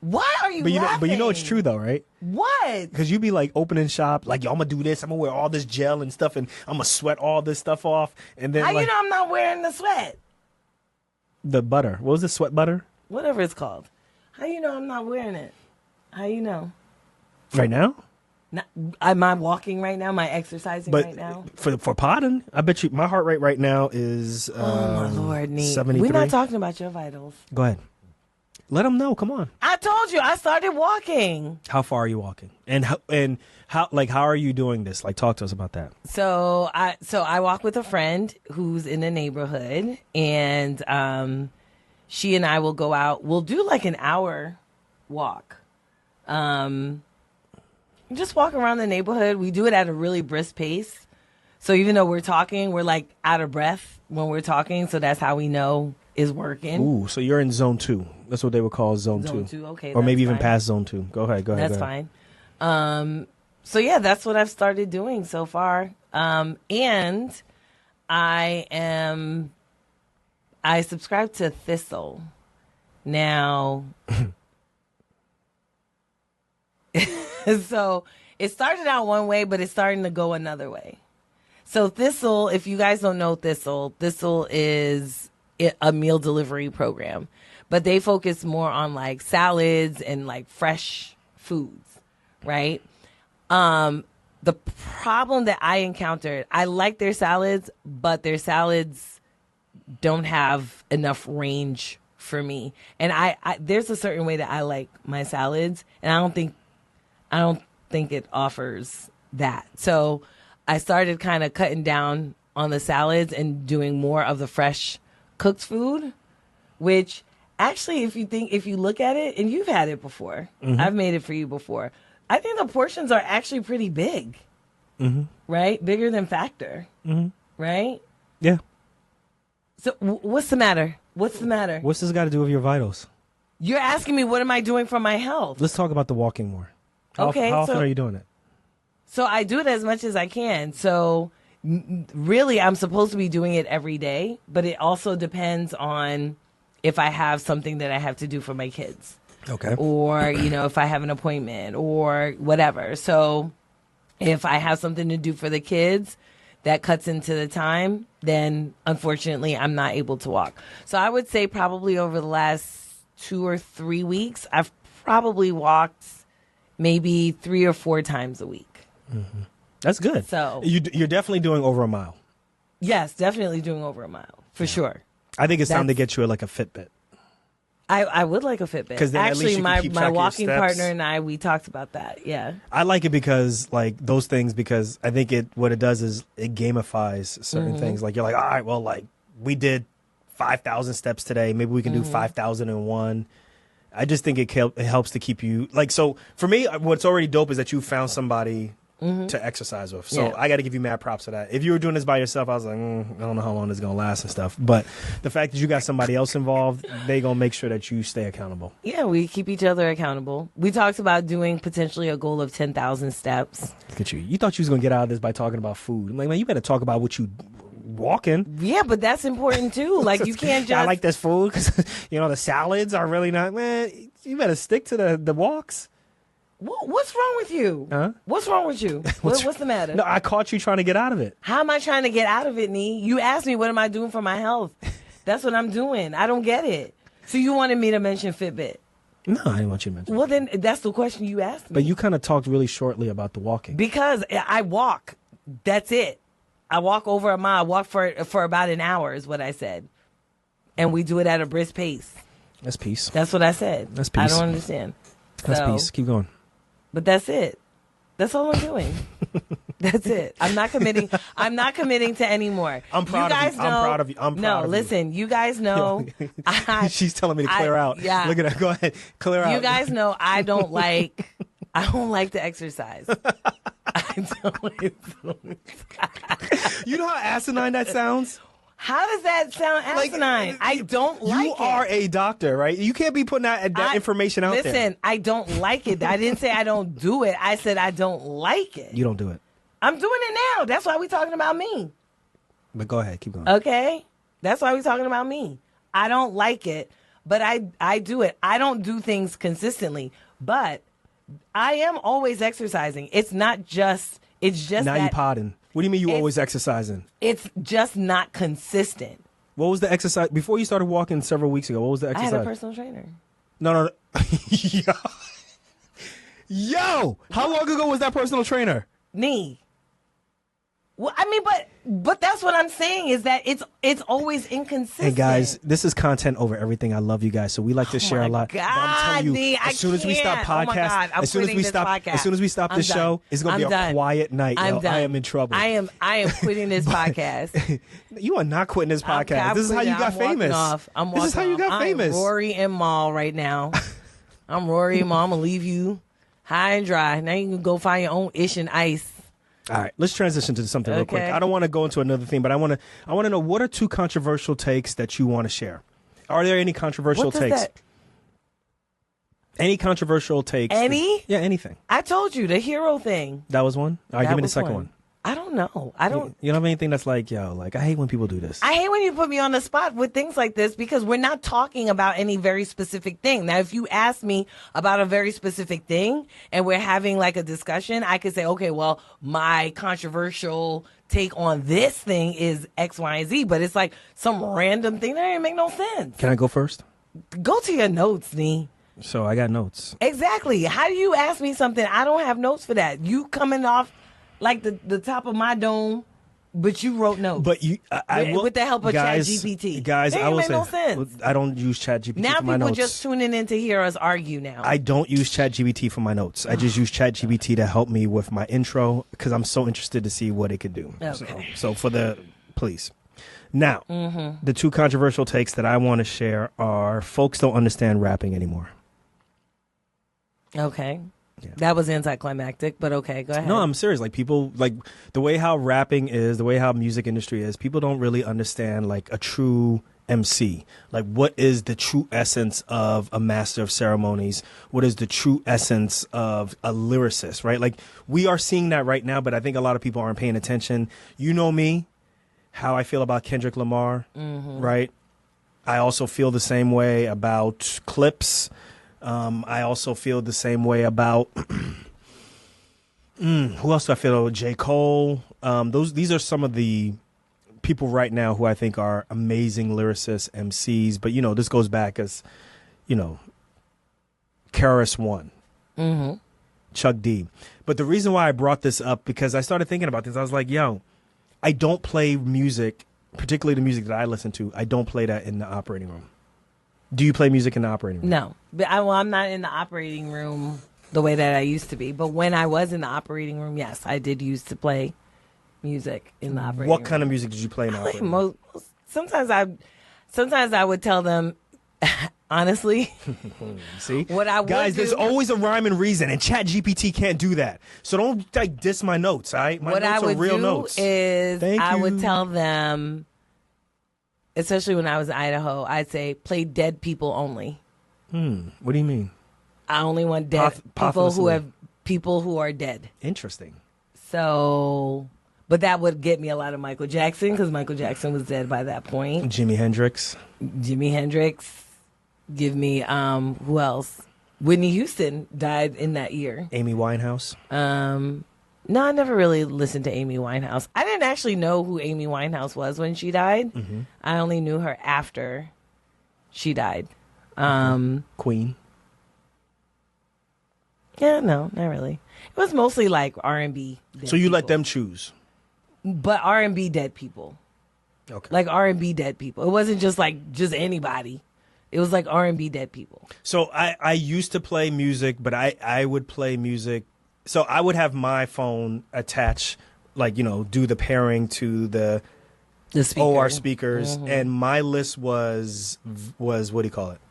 Why are you laughing? But you know it's true though, right? What? Because you be like opening shop, like, yo, I'm gonna do this, I'm gonna wear all this gel and stuff, and I'm gonna sweat all this stuff off, and then How like, you know I'm not wearing the sweat? the butter. What was the sweat butter? Whatever it's called. How you know I'm not wearing it? How you know? Right now? Am I walking right now? Am I exercising But right now? for potting, I bet you my heart rate right now is Oh my Lord, Nee. 73. We're not talking about your vitals. Go ahead. Let them know. Come on. I told you I started walking. How far are you walking? And how are you doing this? Like, talk to us about that. So I walk with a friend who's in the neighborhood, and she and I will go out. We'll do like an hour walk. Just walk around the neighborhood. We do it at a really brisk pace. So even though we're talking, we're like out of breath when we're talking. So that's how we know is working. Ooh, so you're in zone 2. That's what they would call zone 2. Zone 2, okay. Or maybe that's even fine. past zone 2. Go ahead. That's fine. So yeah, that's what I've started doing so far. And I subscribe to Thistle. Now, so it started out one way, but it's starting to go another way. So Thistle, if you guys don't know Thistle is a meal delivery program, but they focus more on like salads and like fresh foods, right? The problem that I encountered, I like their salads, but their salads don't have enough range for me. And I there's a certain way that I like my salads, and I don't think it offers that. So I started kind of cutting down on the salads and doing more of the fresh cooked food, which actually, if you look at it, and you've had it before, I've made it for you before, I think the portions are actually pretty big, right? Bigger than Factor, right? Yeah. So what's the matter? What's the matter? What's this got to do with your vitals? You're asking me what am I doing for my health? Let's talk about the walking more. How often are you doing it? So I do it as much as I can. So really, I'm supposed to be doing it every day, but it also depends on if I have something that I have to do for my kids. Okay. Or, if I have an appointment or whatever. So if I have something to do for the kids that cuts into the time, then unfortunately I'm not able to walk. So I would say probably over the last 2 or 3 weeks, I've probably walked maybe 3 or 4 times a week. That's good. So you're definitely doing over a mile. Yes, definitely doing over a mile for sure. I think it's time to get you like a Fitbit. I would like a Fitbit. 'Cause then at least Actually, you can my keep track of your walking steps. partner and I, we talked about that. Yeah. I like it because like those things, because I think what it does is it gamifies certain things. Like you're like, all right, well, like we did 5,000 steps today. Maybe we can do 5,001. I just think it helps to keep you like. So for me, what's already dope is that you found somebody to exercise with. So I got to give you mad props for that. If you were doing this by yourself, I was like, I don't know how long this is gonna last and stuff. But the fact that you got somebody else involved, they gonna make sure that you stay accountable. Yeah, we keep each other accountable. We talked about doing potentially a goal of 10,000 steps. Look at you. You thought you was gonna get out of this by talking about food. I'm like, man, you better talk about what you walking. Yeah, but that's important too. Like, you can't just. I like this food because the salads are really not. Man, you better stick to the walks. What's wrong with you? Huh? What's wrong with you? What's the matter? No, I caught you trying to get out of it. How am I trying to get out of it, Nee? You asked me what am I doing for my health. That's what I'm doing. I don't get it. So you wanted me to mention Fitbit. No, I didn't want you to mention. Well, then that's the question you asked me. But you kind of talked really shortly about the walking. Because I walk. That's it. I walk over a mile. I walk for about an hour is what I said. And we do it at a brisk pace. That's peace. That's what I said. That's peace. I don't understand. That's peace. Keep going. But that's it. That's all I'm doing. That's it. I'm not committing to any more. I'm proud of you. I'm proud of you. I'm proud of you. Listen, you guys know. She's telling me to clear out. Yeah. Look at that. Go ahead. Clear out. You guys know I don't like to exercise. I don't. You know how asinine that sounds? How does that sound asinine? I don't like it. You are a doctor, right? You can't be putting that information out there. Listen, I don't like it. I didn't say I don't do it. I said I don't like it. You don't do it. I'm doing it now. That's why we're talking about me. But go ahead. Keep going. Okay? That's why we're talking about me. I don't like it, but I do it. I don't do things consistently, but I am always exercising. It's just now you podding. What do you mean you always exercising? It's just not consistent. What was the exercise before you started walking several weeks ago? What was the exercise? I had a personal trainer. No. Yo, how long ago was that personal trainer? Nee. Well, I mean, but that's what I'm saying is that it's always inconsistent. Hey guys, this is content over everything. I love you guys, so we like to share a lot. God, I'm telling you, as soon as we stop podcast, as soon as we stop this show, it's gonna be a quiet night. I'm done. I am in trouble. I am quitting this podcast. You are not quitting this podcast. This is how you got famous. This is how you got famous. I'm Rory and Mal right now. I'm Rory and Mal. I'm gonna leave you high and dry. Now you can go find your own ish and ice. All right, let's transition to something real quick. I don't want to go into another thing, but I want to know, what are two controversial takes that you want to share? Are there any controversial takes? Any controversial takes? Any? Yeah, anything. I told you the hero thing. That was one. All right, give me the second one. I don't know. I don't. You don't have anything that's like, I hate when people do this. I hate when you put me on the spot with things like this because we're not talking about any very specific thing. Now, if you ask me about a very specific thing and we're having like a discussion, I could say, okay, well, my controversial take on this thing is X, Y, and Z. But it's like some random thing that didn't make no sense. Can I go first? Go to your notes, Nee. So I got notes. Exactly. How do you ask me something? I don't have notes for that. You coming off like the top of my dome, but you wrote notes. But you, with the help of ChatGPT. Guys, I will say, no sense. I don't use ChatGPT now for my notes. Now people just tuning in to hear us argue now. I don't use ChatGPT for my notes. I just use ChatGPT to help me with my intro because I'm so interested to see what it could do. Okay. So please. Now, the two controversial takes that I want to share are folks don't understand rapping anymore. Okay. Yeah. That was anticlimactic, but okay, go ahead. No, I'm serious. Like people, like the way how rapping is, the way how music industry is, people don't really understand like a true MC. Like what is the true essence of a master of ceremonies? What is the true essence of a lyricist, right? Like we are seeing that right now, but I think a lot of people aren't paying attention. You know me, how I feel about Kendrick Lamar, right? I also feel the same way about Clips. I also feel the same way about who else do I feel? J. Cole. These are some of the people right now who I think are amazing lyricists, MCs. But this goes back as KRS One, Chuck D. But the reason why I brought this up because I started thinking about this. I was like, I don't play music, particularly the music that I listen to. I don't play that in the operating room. Do you play music in the operating room? No. But I'm not in the operating room the way that I used to be. But when I was in the operating room, yes, I did used to play music in the operating room. What kind of music did you play in the operating room? Sometimes I would tell them, Honestly, See, what I would guys, do, there's always a rhyme and reason, and Chat GPT can't do that. So don't like diss my notes. All right, my what notes I would are real do notes. is Thank I would you. tell them, especially when I was in Idaho, I'd say play dead people only. What do you mean? I only want dead people who are dead. Interesting. So, but that would get me a lot of Michael Jackson because Michael Jackson was dead by that point. Jimi Hendrix. Jimi Hendrix. Give me who else? Whitney Houston died in that year. Amy Winehouse. No, I never really listened to Amy Winehouse. I didn't actually know who Amy Winehouse was when she died. I only knew her after she died. Queen. Yeah, no, not really. It was mostly like R&B. So you let them choose. But R&B dead people. Okay. Like R&B dead people. It wasn't just anybody. It was like R&B dead people. So I used to play music, but I would play music. So I would have my phone attach, like, do the pairing to the speaker. OR speakers. And my list was what do you call it?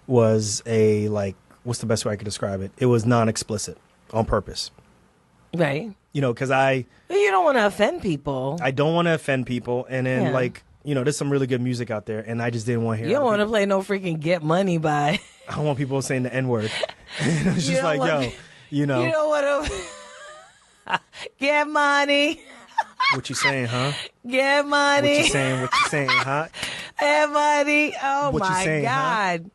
Was a, like, what's the best way I could describe it? It was non-explicit on purpose. Right. Because You don't want to offend people. I don't want to offend people. And then, Yeah. there's some really good music out there, and I just didn't want to hear You don't want to play no freaking Get Money by. I don't want people saying the N-word. It's just like, You don't want to. Get money. What you saying, huh? Get money. What you saying, huh? Get money. Oh, What you my saying, huh? God.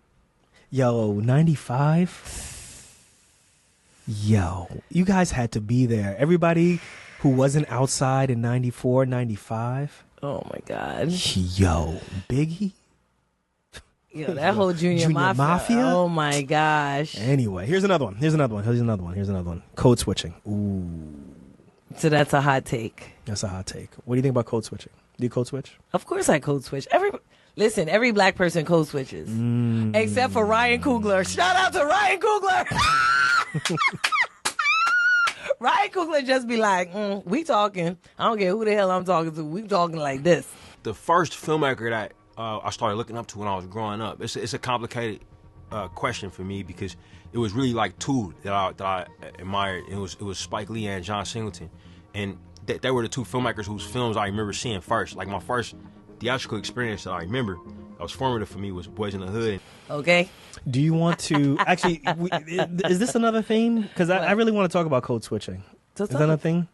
Yo, 95? Yo, you guys had to be there. Everybody who wasn't outside in 94, 95. Oh, my God. Yo, Biggie? Yo, that whole Junior Mafia. Oh, my gosh. Anyway, here's another one. Code switching. Ooh. So that's a hot take. That's a hot take. What do you think about code switching? Do you code switch? Of course I code switch. Every black person code switches. Except for Ryan Coogler. Shout out to Ryan Coogler. Ryan Coogler just be like, we talking. I don't care who the hell I'm talking to. We talking like this. The first filmmaker that I started looking up to when I was growing up, it's a complicated question for me because it was really like two that I admired. It was Spike Lee and John Singleton. And they were the two filmmakers whose films I remember seeing first. Like my first theatrical experience that I remember that was formative for me was Boys in the Hood. Okay. Do you want to actually? Is this another theme? Because I really want to talk about code switching. Is that a thing?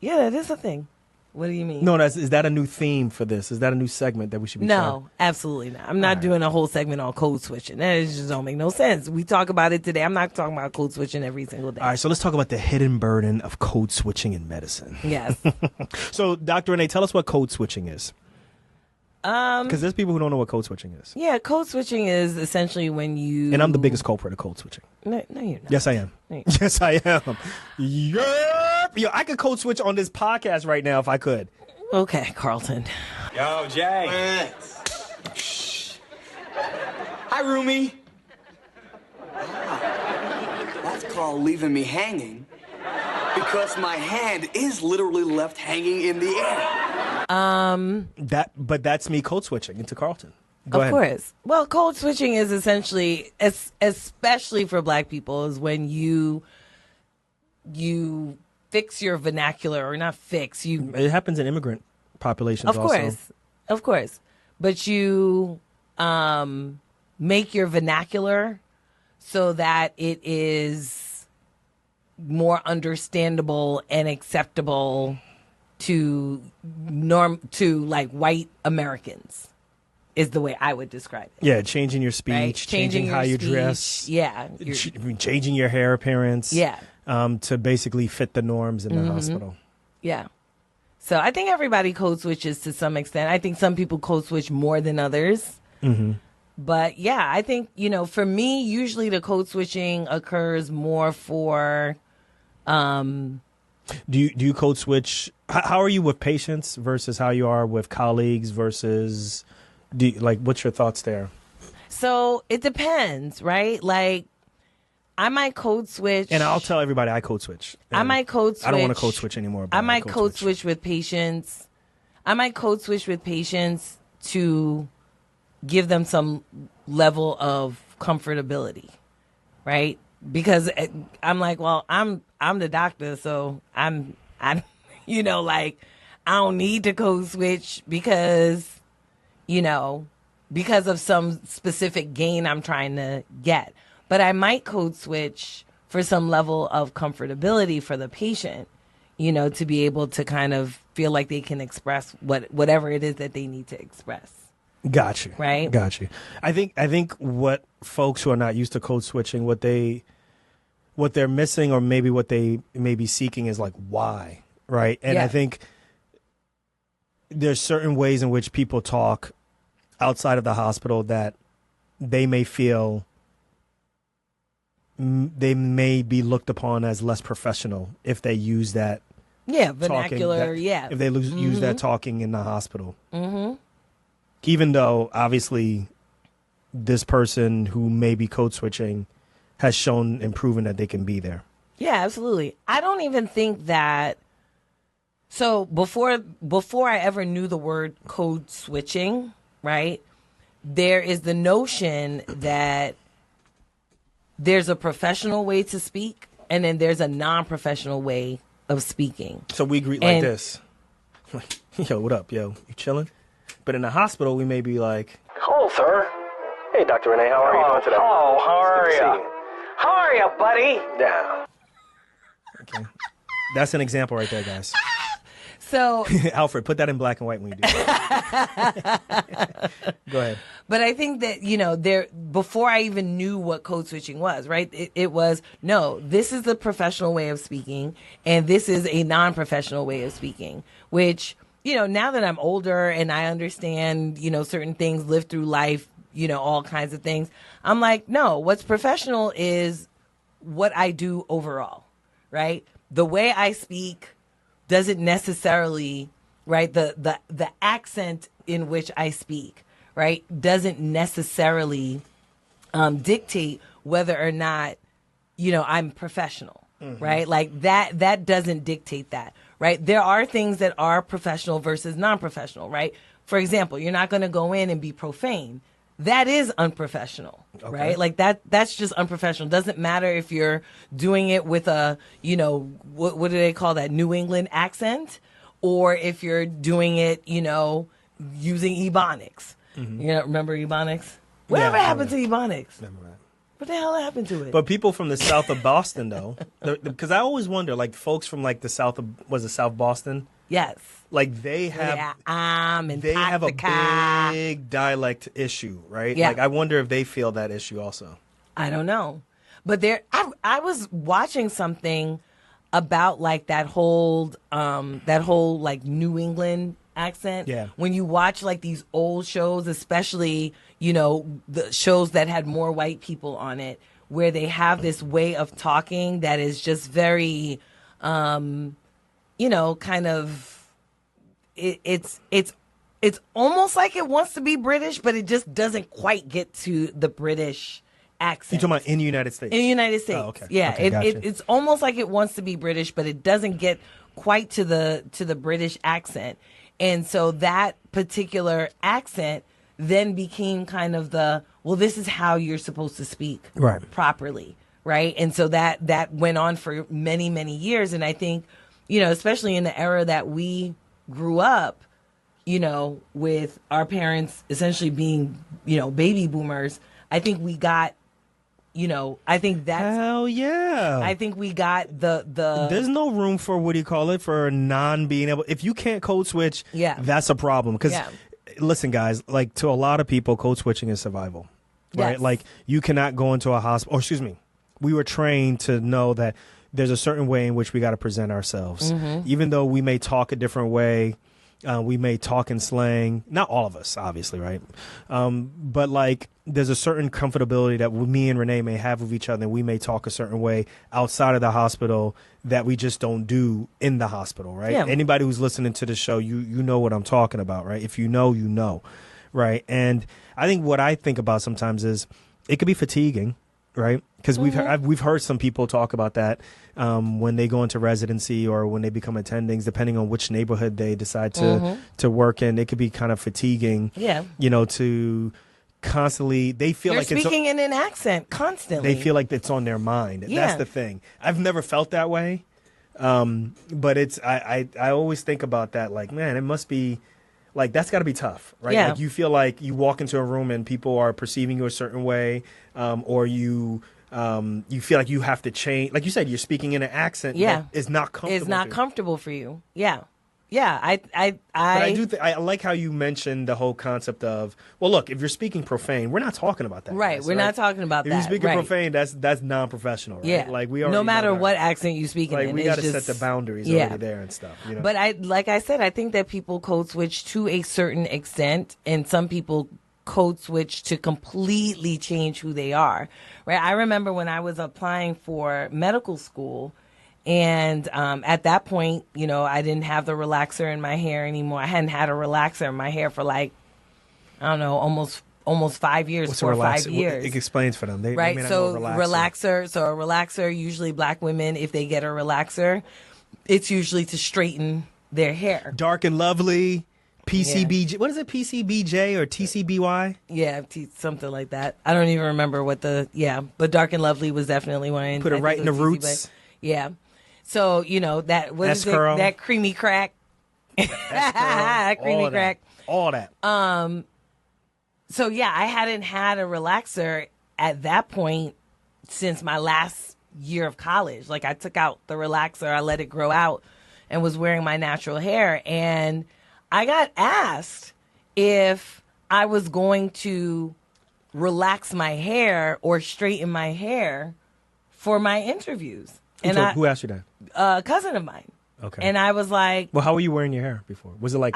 Yeah, that is a thing. What do you mean? No, is that a new theme for this? Is that a new segment that we should be trying? No, absolutely not. I'm not doing a whole segment on code switching. That just don't make no sense. We talk about it today. I'm not talking about code switching every single day. All right, so let's talk about the hidden burden of code switching in medicine. Yes. So, Dr. Renee, tell us what code switching is. Because there's people who don't know what code switching is. Yeah, code switching is essentially when you... And I'm the biggest culprit of code switching. No, you're not. Yes, I am. No, Yes, I am. Yep. Yo, I could code switch on this podcast right now if I could. Okay, Carlton. Yo, Jay. Hi, Rumi. That's called leaving me hanging because my hand is literally left hanging in the air. But that's me code switching into Carlton. Go ahead. Of course. Well, code switching is essentially, especially for black people, is when you fix your vernacular, or not fix you. It happens in immigrant populations also. Of course. But you make your vernacular so that it is more understandable and acceptable to like white Americans, is the way I would describe it. Yeah, changing your speech, Right? changing how you dress. Yeah. Changing your hair appearance. Yeah. To basically fit the norms in the hospital. Yeah. So I think everybody code switches to some extent. I think some people code switch more than others. Mm-hmm. But yeah, I think, for me, usually the code switching occurs more for... Do you code switch? How are you with patients versus how you are with colleagues versus... what's your thoughts there? So it depends, right? Like, I might code switch. And I'll tell everybody I code switch. I might code switch. I don't want to code switch anymore. But I might code switch with patients. I might code switch with patients to give them some level of comfortability, right? Because I'm like, well, I'm the doctor, so I you know, like, I don't need to code switch because, you know, because of some specific gain I'm trying to get. But I might code switch for some level of comfortability for the patient, you know, to be able to kind of feel like they can express whatever it is that they need to express. Got you. Right? Got you. I think what folks who are not used to code switching, what they're missing, or maybe what they may be seeking, is like, why, right? And I think there's certain ways in which people talk outside of the hospital that they may feel they may be looked upon as less professional if they use that vernacular, if they use that talking in the hospital. Even though obviously this person who may be code switching has shown and proven that they can be there. Yeah, absolutely. I don't even think that. So before I ever knew the word code switching, right, there is the notion that there's a professional way to speak, and then there's a non-professional way of speaking. So we greet like this. Yo, what up, yo? You chilling? But in the hospital, we may be like, hello, sir. hey, Dr. Renee, how are you doing today? Hello, how are It's good to see you? How are you, buddy? Yeah. Okay. That's an example right there, guys. So Alfred, put that in black and white when you do that. Go ahead. But I think that, you know, before I even knew what code switching was, right? It was, no, this is the professional way of speaking, and this is a non-professional way of speaking, which, you know, now that I'm older and I understand, you know, certain things, live through life, you know, all kinds of things, I'm like, no, what's professional is what I do overall, right? The way I speak doesn't necessarily, right, the accent in which I speak, right, doesn't necessarily dictate whether or not, you know, I'm professional, right? Like that doesn't dictate that, right? There are things that are professional versus non-professional, right? For example, you're not going to go in and be profane. That is unprofessional, right? Like that's just unprofessional. Doesn't matter if you're doing it with a, you know, what do they call that, New England accent, or if you're doing it, you know, using Ebonics. You know, remember Ebonics? Whatever happened to Ebonics? Remember that. What the hell happened to it? But people from the south of Boston, though, because I always wonder, like, folks from like the south of, was it South Boston? Yes. Like they have, and they have a Tactica. big dialect issue, right? Yeah. Like I wonder if they feel that issue also. I don't know. But I was watching something about like that whole like New England accent. Yeah. When you watch like these old shows, especially, you know, the shows that had more white people on it, where they have this way of talking that is just very, you know, kind of, it's almost like it wants to be British, but it just doesn't quite get to the British accent. You talking about in the United States? In the United States. Oh, okay. Yeah. Okay, gotcha. It's almost like it wants to be British, but it doesn't get quite to the British accent. And so that particular accent then became kind of well, this is how you're supposed to speak properly. Right. And so that went on for many, many years. And I think, you know, especially in the era that we grew up, you know, with our parents essentially being, you know, baby boomers, I think we got, you know, I think that's... Hell yeah. I think we got the... There's no room for, what do you call it, for non-being able... If you can't code switch, that's a problem. Because, listen, guys, like, to a lot of people, code switching is survival, right? Yes. Like, you cannot go into a hospital... Or, excuse me, we were trained to know that there's a certain way in which we got to present ourselves. Even though we may talk a different way, we may talk in slang. Not all of us, obviously, right? But like, there's a certain comfortability that me and Renee may have with each other. And we may talk a certain way outside of the hospital that we just don't do in the hospital, right? Yeah. Anybody who's listening to the show, you know what I'm talking about, right? If you know, you know, right? And I think what I think about sometimes is it could be fatiguing, right? Because we've heard some people talk about that when they go into residency or when they become attendings, depending on which neighborhood they decide to work in. It could be kind of fatiguing, you know, to constantly, they feel You're like it's speaking in an accent constantly. they feel like it's on their mind. Yeah. That's the thing. I've never felt that way. But I always think about that, like, man, it must be like, that's gotta be tough, right? Yeah. Like you feel like you walk into a room and people are perceiving you a certain way, or you feel like you have to change. Like you said, you're speaking in an accent Yeah. that is not comfortable. It's not for you. comfortable for you. Yeah. Yeah. But I do. I like how you mentioned the whole concept of, well, look, if you're speaking profane, we're not talking about that. Right. guys, We're not talking about if that. you're speaking right. profane, that's non-professional, right? Yeah. Like we already no matter know that. what accent you speak Like in. we got to set the boundaries yeah. already there and stuff. You know? But like I said, I think that people code switch to a certain extent, and some people code switch to completely change who they are. Right. I remember when I was applying for medical school. And at that point, you know, I didn't have the relaxer in my hair anymore. I hadn't had a relaxer in my hair for like, I don't know, almost 5 years, What's 4 a or 5 years. It explains for them. They right. may not So know relaxer. so a relaxer, usually black women, if they get a relaxer, it's usually to straighten their hair. Dark and Lovely, PCBJ. What is it? PCBJ or TCBY? Yeah, something like that. I don't even remember what but Dark and Lovely was definitely one. Put it I right think in the it was roots. TC, yeah. So, you know, that what is it? S-curl. That creamy crack. Creamy all crack. All that. So yeah, I hadn't had a relaxer at that point since my last year of college. Like I took out the relaxer, I let it grow out and was wearing my natural hair. And I got asked if I was going to relax my hair or straighten my hair for my interviews. Who asked you that? A cousin of mine. Okay. And I was like, Well, how were you wearing your hair before? Was it like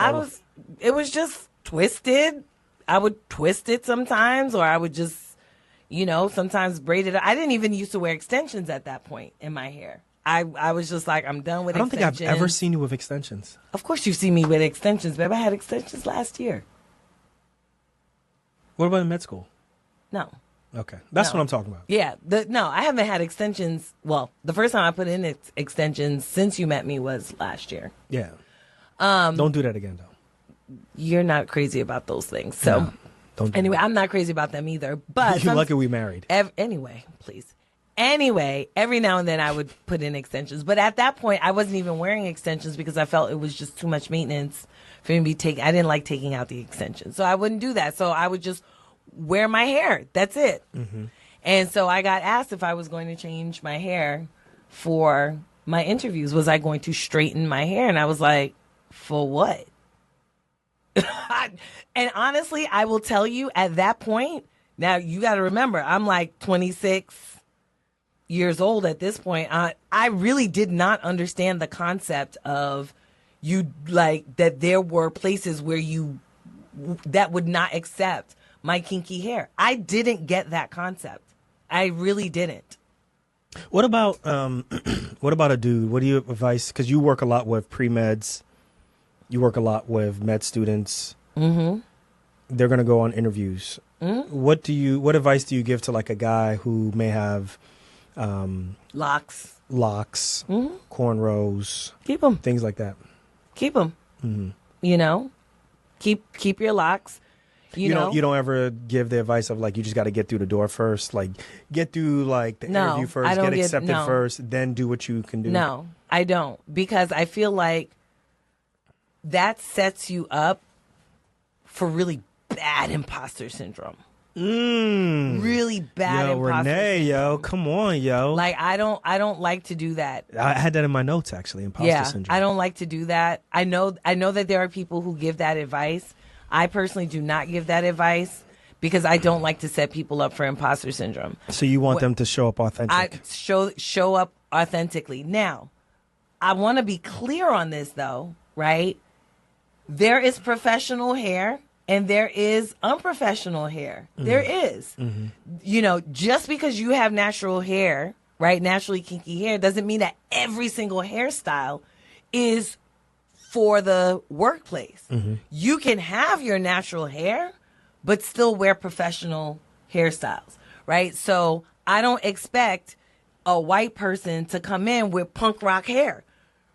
it was just twisted. I would twist it sometimes, or I would just, you know, sometimes braid it. I didn't even used to wear extensions at that point in my hair. I was just like, I'm done with I don't think extensions. I've ever seen you with extensions. Of course you see me with extensions, babe. I had extensions last year. What about in med school? No. Okay. That's No. what I'm talking about. Yeah. No, I haven't had extensions. Well, the first time I put in extensions since you met me was last year. Yeah. Don't do that again, though. You're not crazy about those things. So No, don't do anyway, that. I'm not crazy about them either. But You're lucky we married. Anyway, please. Anyway, every now and then I would put in extensions. But at that point, I wasn't even wearing extensions because I felt it was just too much maintenance for me to be taking. I didn't like taking out the extensions. So I wouldn't do that. So I would just wear my hair. That's it. Mm-hmm. And so I got asked if I was going to change my hair for my interviews. Was I going to straighten my hair? And I was like, for what? And honestly, I will tell you at that point, now you got to remember, I'm like 26 years old at this point. I really did not understand the concept of you, like, that there were places where that would not accept my kinky hair. I didn't get that concept. I really didn't. What about a dude? What do you advise? Because you work a lot with pre-meds. You work a lot with med students. Mm-hmm. They're going to go on interviews. Mm-hmm. What advice do you give to like a guy who may have locks, mm-hmm. cornrows, keep them, things like that? Keep them. Mm-hmm. You know, keep your locks. You know? You don't ever give the advice of like you just got to get through the door first, like get through like the interview first, get accepted first, then do what you can do. No, I don't, because I feel like that sets you up for really bad imposter syndrome. Really bad imposter Renee, syndrome. yo, come on, yo. Like I don't like to do that. I had that in my notes actually, imposter syndrome. I don't like to do that. I know that there are people who give that advice. I personally do not give that advice because I don't like to set people up for imposter syndrome. So you want them to show up authentic? I show up authentically. Now, I want to be clear on this though, right? There is professional hair and there is unprofessional hair. Mm-hmm. There is. Mm-hmm. You know, just because you have natural hair, right, naturally kinky hair, doesn't mean that every single hairstyle is for the workplace. Mm-hmm. You can have your natural hair, but still wear professional hairstyles, right? So I don't expect a white person to come in with punk rock hair.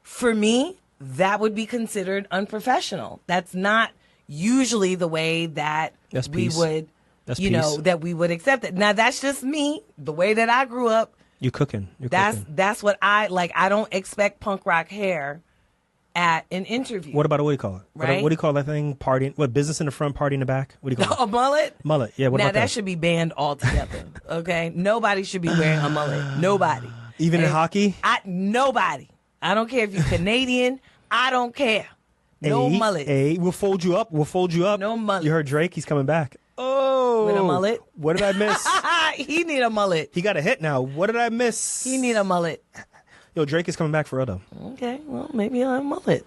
For me, that would be considered unprofessional. That's not usually the way that That's we peace. would. That's you know, peace. that we would accept it. Now, that's just me, the way that I grew up. You're cooking. That's what I like. I don't expect punk rock hair at an interview. What do you call it? Right? What do you call that thing? Party? What, business in the front, party in the back? What do you call it? A mullet? Mullet. Yeah, what now about that? That should be banned altogether. Okay? Nobody should be wearing a mullet. Nobody. Even in hockey? Nobody. I don't care if you're Canadian. I don't care. No mullet. Hey, we'll fold you up. No mullet. You heard Drake? He's coming back. Oh. With a mullet? What did I miss? He need a mullet. He got a hit now. What did I miss? He need a mullet. Yo, Drake is coming back for real, though. Okay, well, maybe I'll have a mullet.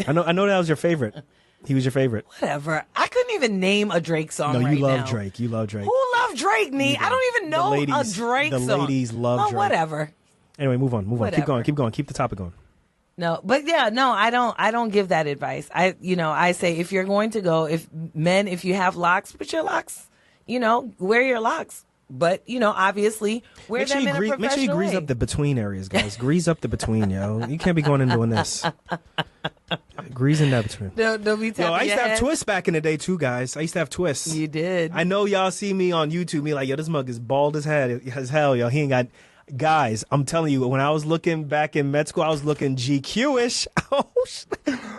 I know that was your favorite. He was your favorite. Whatever. I couldn't even name a Drake song No, you right love now. Drake. You love Drake. Who loves Drake, Nee? I don't even know a Drake song. The ladies love Drake. Whatever. Anyway, move on. Whatever. Keep going. Keep the topic going. No, but yeah, no, I don't give that advice. I say if you're going to go, if you have locks, put your locks, wear your locks. But, obviously, wear them in a professional Make sure you grease way. up the between areas, guys. Grease up the between, yo. You can't be going and doing this. Greasing that between. Don't be tapping Yo, I used your to have head. twists back in the day, too, guys. I used to have twists. You did. I know y'all see me on YouTube, me like, yo, this mug is bald as hell, yo. He ain't got... Guys, I'm telling you, when I was looking back in med school, I was looking GQ-ish.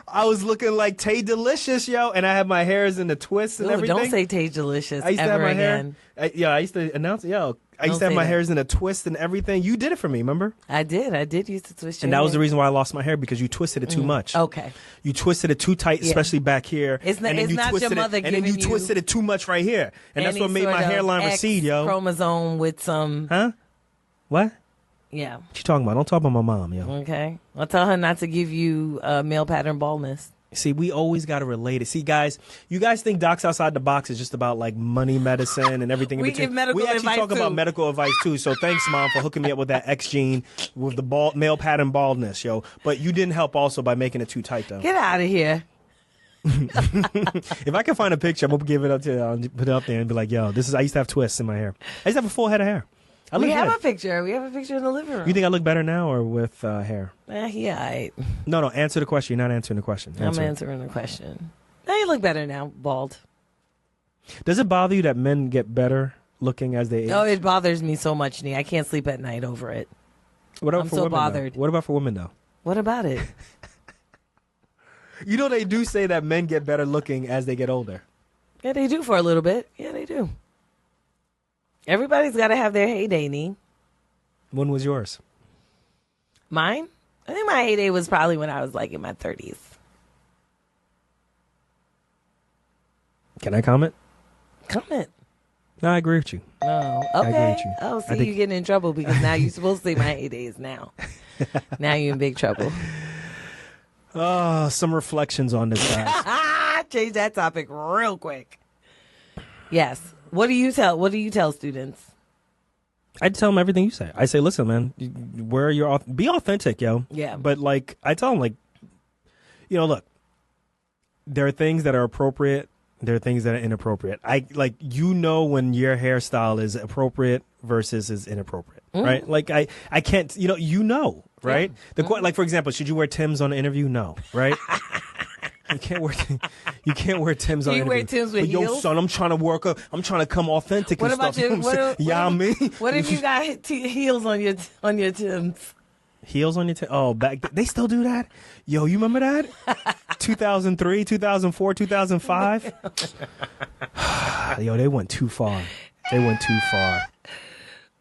I was looking like Tay Delicious, yo, and I had my hairs in the twists and Ooh, everything. don't say Tay Delicious I used to have ever my again. hair. I used to announce it, yo. I used Don't to have say my that. hairs in a twist and everything. You did it for me, remember? I did used to twist your And that was the hair. reason why I lost my hair, because you twisted it too much. Okay. You twisted it too tight, Yeah. especially back here. It's not- and then it's you not twisted your mother it, and then you giving you twisted it too much right here. And that's Any what made sort my of hairline X recede, yo. chromosome with some... Huh? What? Yeah. What you talking about? Don't talk about my mom, yo. Okay. I'll tell her not to give you male pattern baldness. See, we always got to relate it. See, guys, you guys think Docs Outside the Box is just about like money, medicine, and everything in We between. give medical We actually advice, talk about too. medical advice too. So thanks, Mom, for hooking me up with that X gene with the male pattern baldness, yo. But you didn't help also by making it too tight, though. Get out of here. If I can find a picture, I'm gonna give it up to put it up there and be like, yo, this is. I used to have twists in my hair. I used to have a full head of hair. I look We have good. a picture. We have a picture in the living room. You think I look better now or with hair? Yeah, No, answer the question. You're not answering the question. I'm Answer it. answering the question. Now you look better now, bald. Does it bother you that men get better looking as they age? Oh, it bothers me so much, Nee. I can't sleep at night over it. What about I'm for so women, though? bothered. What about for women, though? What about it? You know, they do say that men get better looking as they get older. Yeah, they do for a little bit. Yeah, they do. Everybody's got to have their heyday, Nee. When was yours? Mine? I think my heyday was probably when I was like in my 30s. Can I comment? Comment. No, I agree with you. Oh, agree okay. with you. Oh, I see, think- you getting in trouble because now you're supposed to say my heydays now. Now you're in big trouble. Oh, some reflections on this, guys. Change that topic real quick. Yes. What do you tell students? I tell them everything you say. I say, listen, man, be authentic, yo. Yeah. But like, I tell them, like, look, there are things that are appropriate. There are things that are inappropriate. When your hairstyle is appropriate versus is inappropriate, right? Like I can't, right? Yeah. Like, for example, should you wear Timbs on an interview? No, right? You can't wear Timbs on an You wear interview. Timbs with But, yo, heels? son, I'm trying to come authentic What and about stuff. you? You know what I'm saying? Yeah, I mean, What if you got heels on your Timbs? Heels on your they still do that? Yo, you remember that? 2003, 2004, 2005? Yo, they went too far.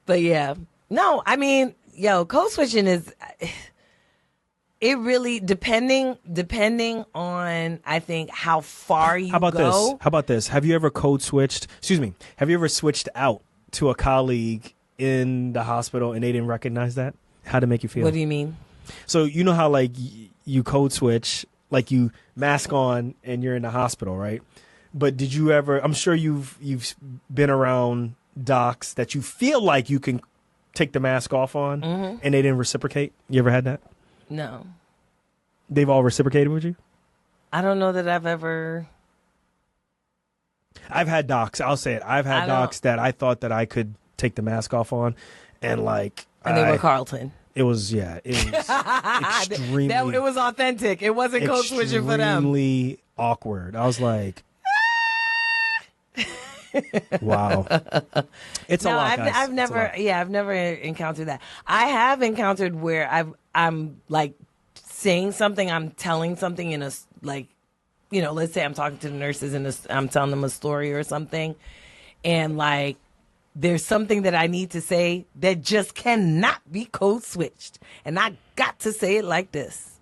But yeah. No, I mean, code switching is it really depending on, I think, how far you How about go. this? How about this? Have you ever have you ever switched out to a colleague in the hospital and they didn't recognize that? How'd it make you feel? What do you mean? So you know how like you code switch, like you mask on and you're in the hospital, right? But did you ever? I'm sure you've been around docs that you feel like you can take the mask off on, and they didn't reciprocate. You ever had that? No. They've all reciprocated with you? I don't know that I've ever. I've had docs. I'll say it. I've had docs that I thought that I could take the mask off on, and like. And they were Carlton. It was extremely. It was authentic. It wasn't code switching for them. Extremely awkward. I was like, Wow. It's a No, lot, guys. I've It's a lot. I've never encountered that. I have encountered where I'm like saying something, I'm telling something in a like, you know, let's say I'm talking to the nurses and I'm telling them a story or something, and like there's something that I need to say that just cannot be code switched, and I got to say it like this.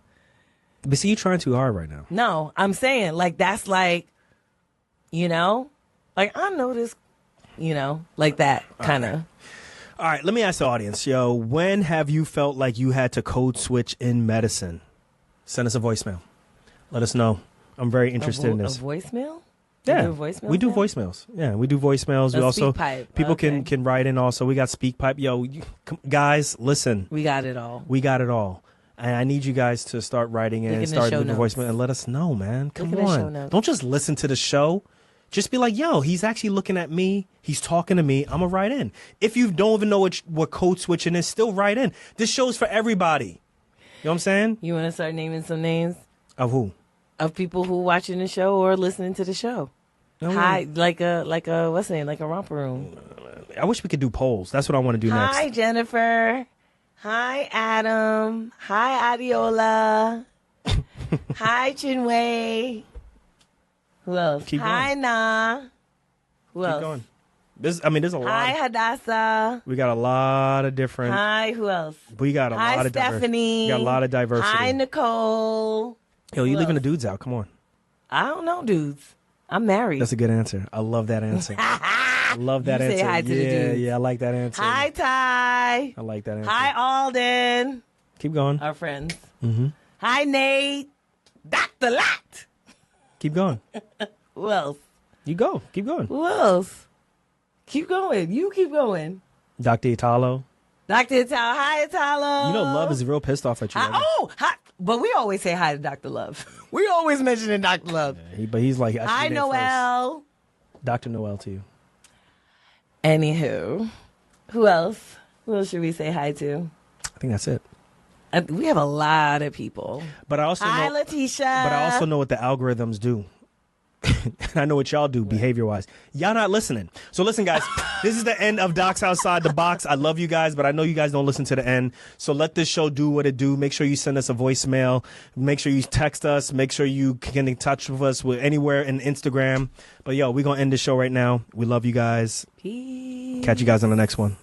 But see, you're trying too hard right now. No, I'm saying like that's like, you know, like I know this, you know, like that kind of. All right, let me ask the audience, yo, when have you felt like you had to code switch in medicine? Send us a voicemail. Let us know. I'm very interested in this. A voicemail? Yeah, You do voicemails we do now? voicemails. Yeah, we do voicemails. A We also speak pipe. people Okay. can write in. Also, we got speak pipe. Yo, guys, listen, We got it all. we got it all. And I need you guys to start writing in, Look in the start show leaving notes. voicemail, and let us know, man. Come Look in the show on, notes. don't just listen to the show. Just be like, yo, he's actually looking at me. He's talking to me. I'm gonna write in. If you don't even know what code switching is, still write in. This show's for everybody. You know what I'm saying? You want to start naming some names Of who? of people who watching the show or listening to the show? No, Hi, like a what's the name? Like a romper room. I wish we could do polls. That's what I want to do next. Hi, Jennifer. Hi, Adam. Hi, Adiola. Hi, Chinwei. Who else? Keep Hi, going. Na. Who Keep else? going. There's a lot. Hi, Hadassah. We got a lot of different. Hi, who else? We got a Hi, lot of Stephanie. We got a lot of diversity. Hi, Nicole. Yo, you Who leaving the else? dudes out? Come on. I don't know, dudes. I'm married. That's a good answer. I love that answer. I love that You answer. say hi to the yeah, dudes. yeah, I like that answer. Hi, Ty. I like that answer. Hi, Alden. Keep going. Our friends. Mm-hmm. Hi, Nate. Dr. Lot. Keep going. Who else? You go. Keep going. Who else? Keep going. You keep going. Dr. Italo. Dr. Italo. Hi, Italo. You know, Love is real pissed off at you. right now. Hi. But we always say hi to Dr. Love. We always mention Dr. Love. But he's like, I should Hi, be there first. Noel. Dr. Noel to you. Anywho, who else? Who else should we say hi to? I think that's it. We have a lot of people. But I also Hi, know. Letitia. But I also know what the algorithms do. I know what y'all do behavior-wise. Y'all not listening. So listen, guys, this is the end of Docs Outside the Box. I love you guys, but I know you guys don't listen to the end. So let this show do what it do. Make sure you send us a voicemail. Make sure you text us. Make sure you get in touch with us with anywhere in Instagram. But yo, we're going to end the show right now. We love you guys. Peace. Catch you guys on the next one.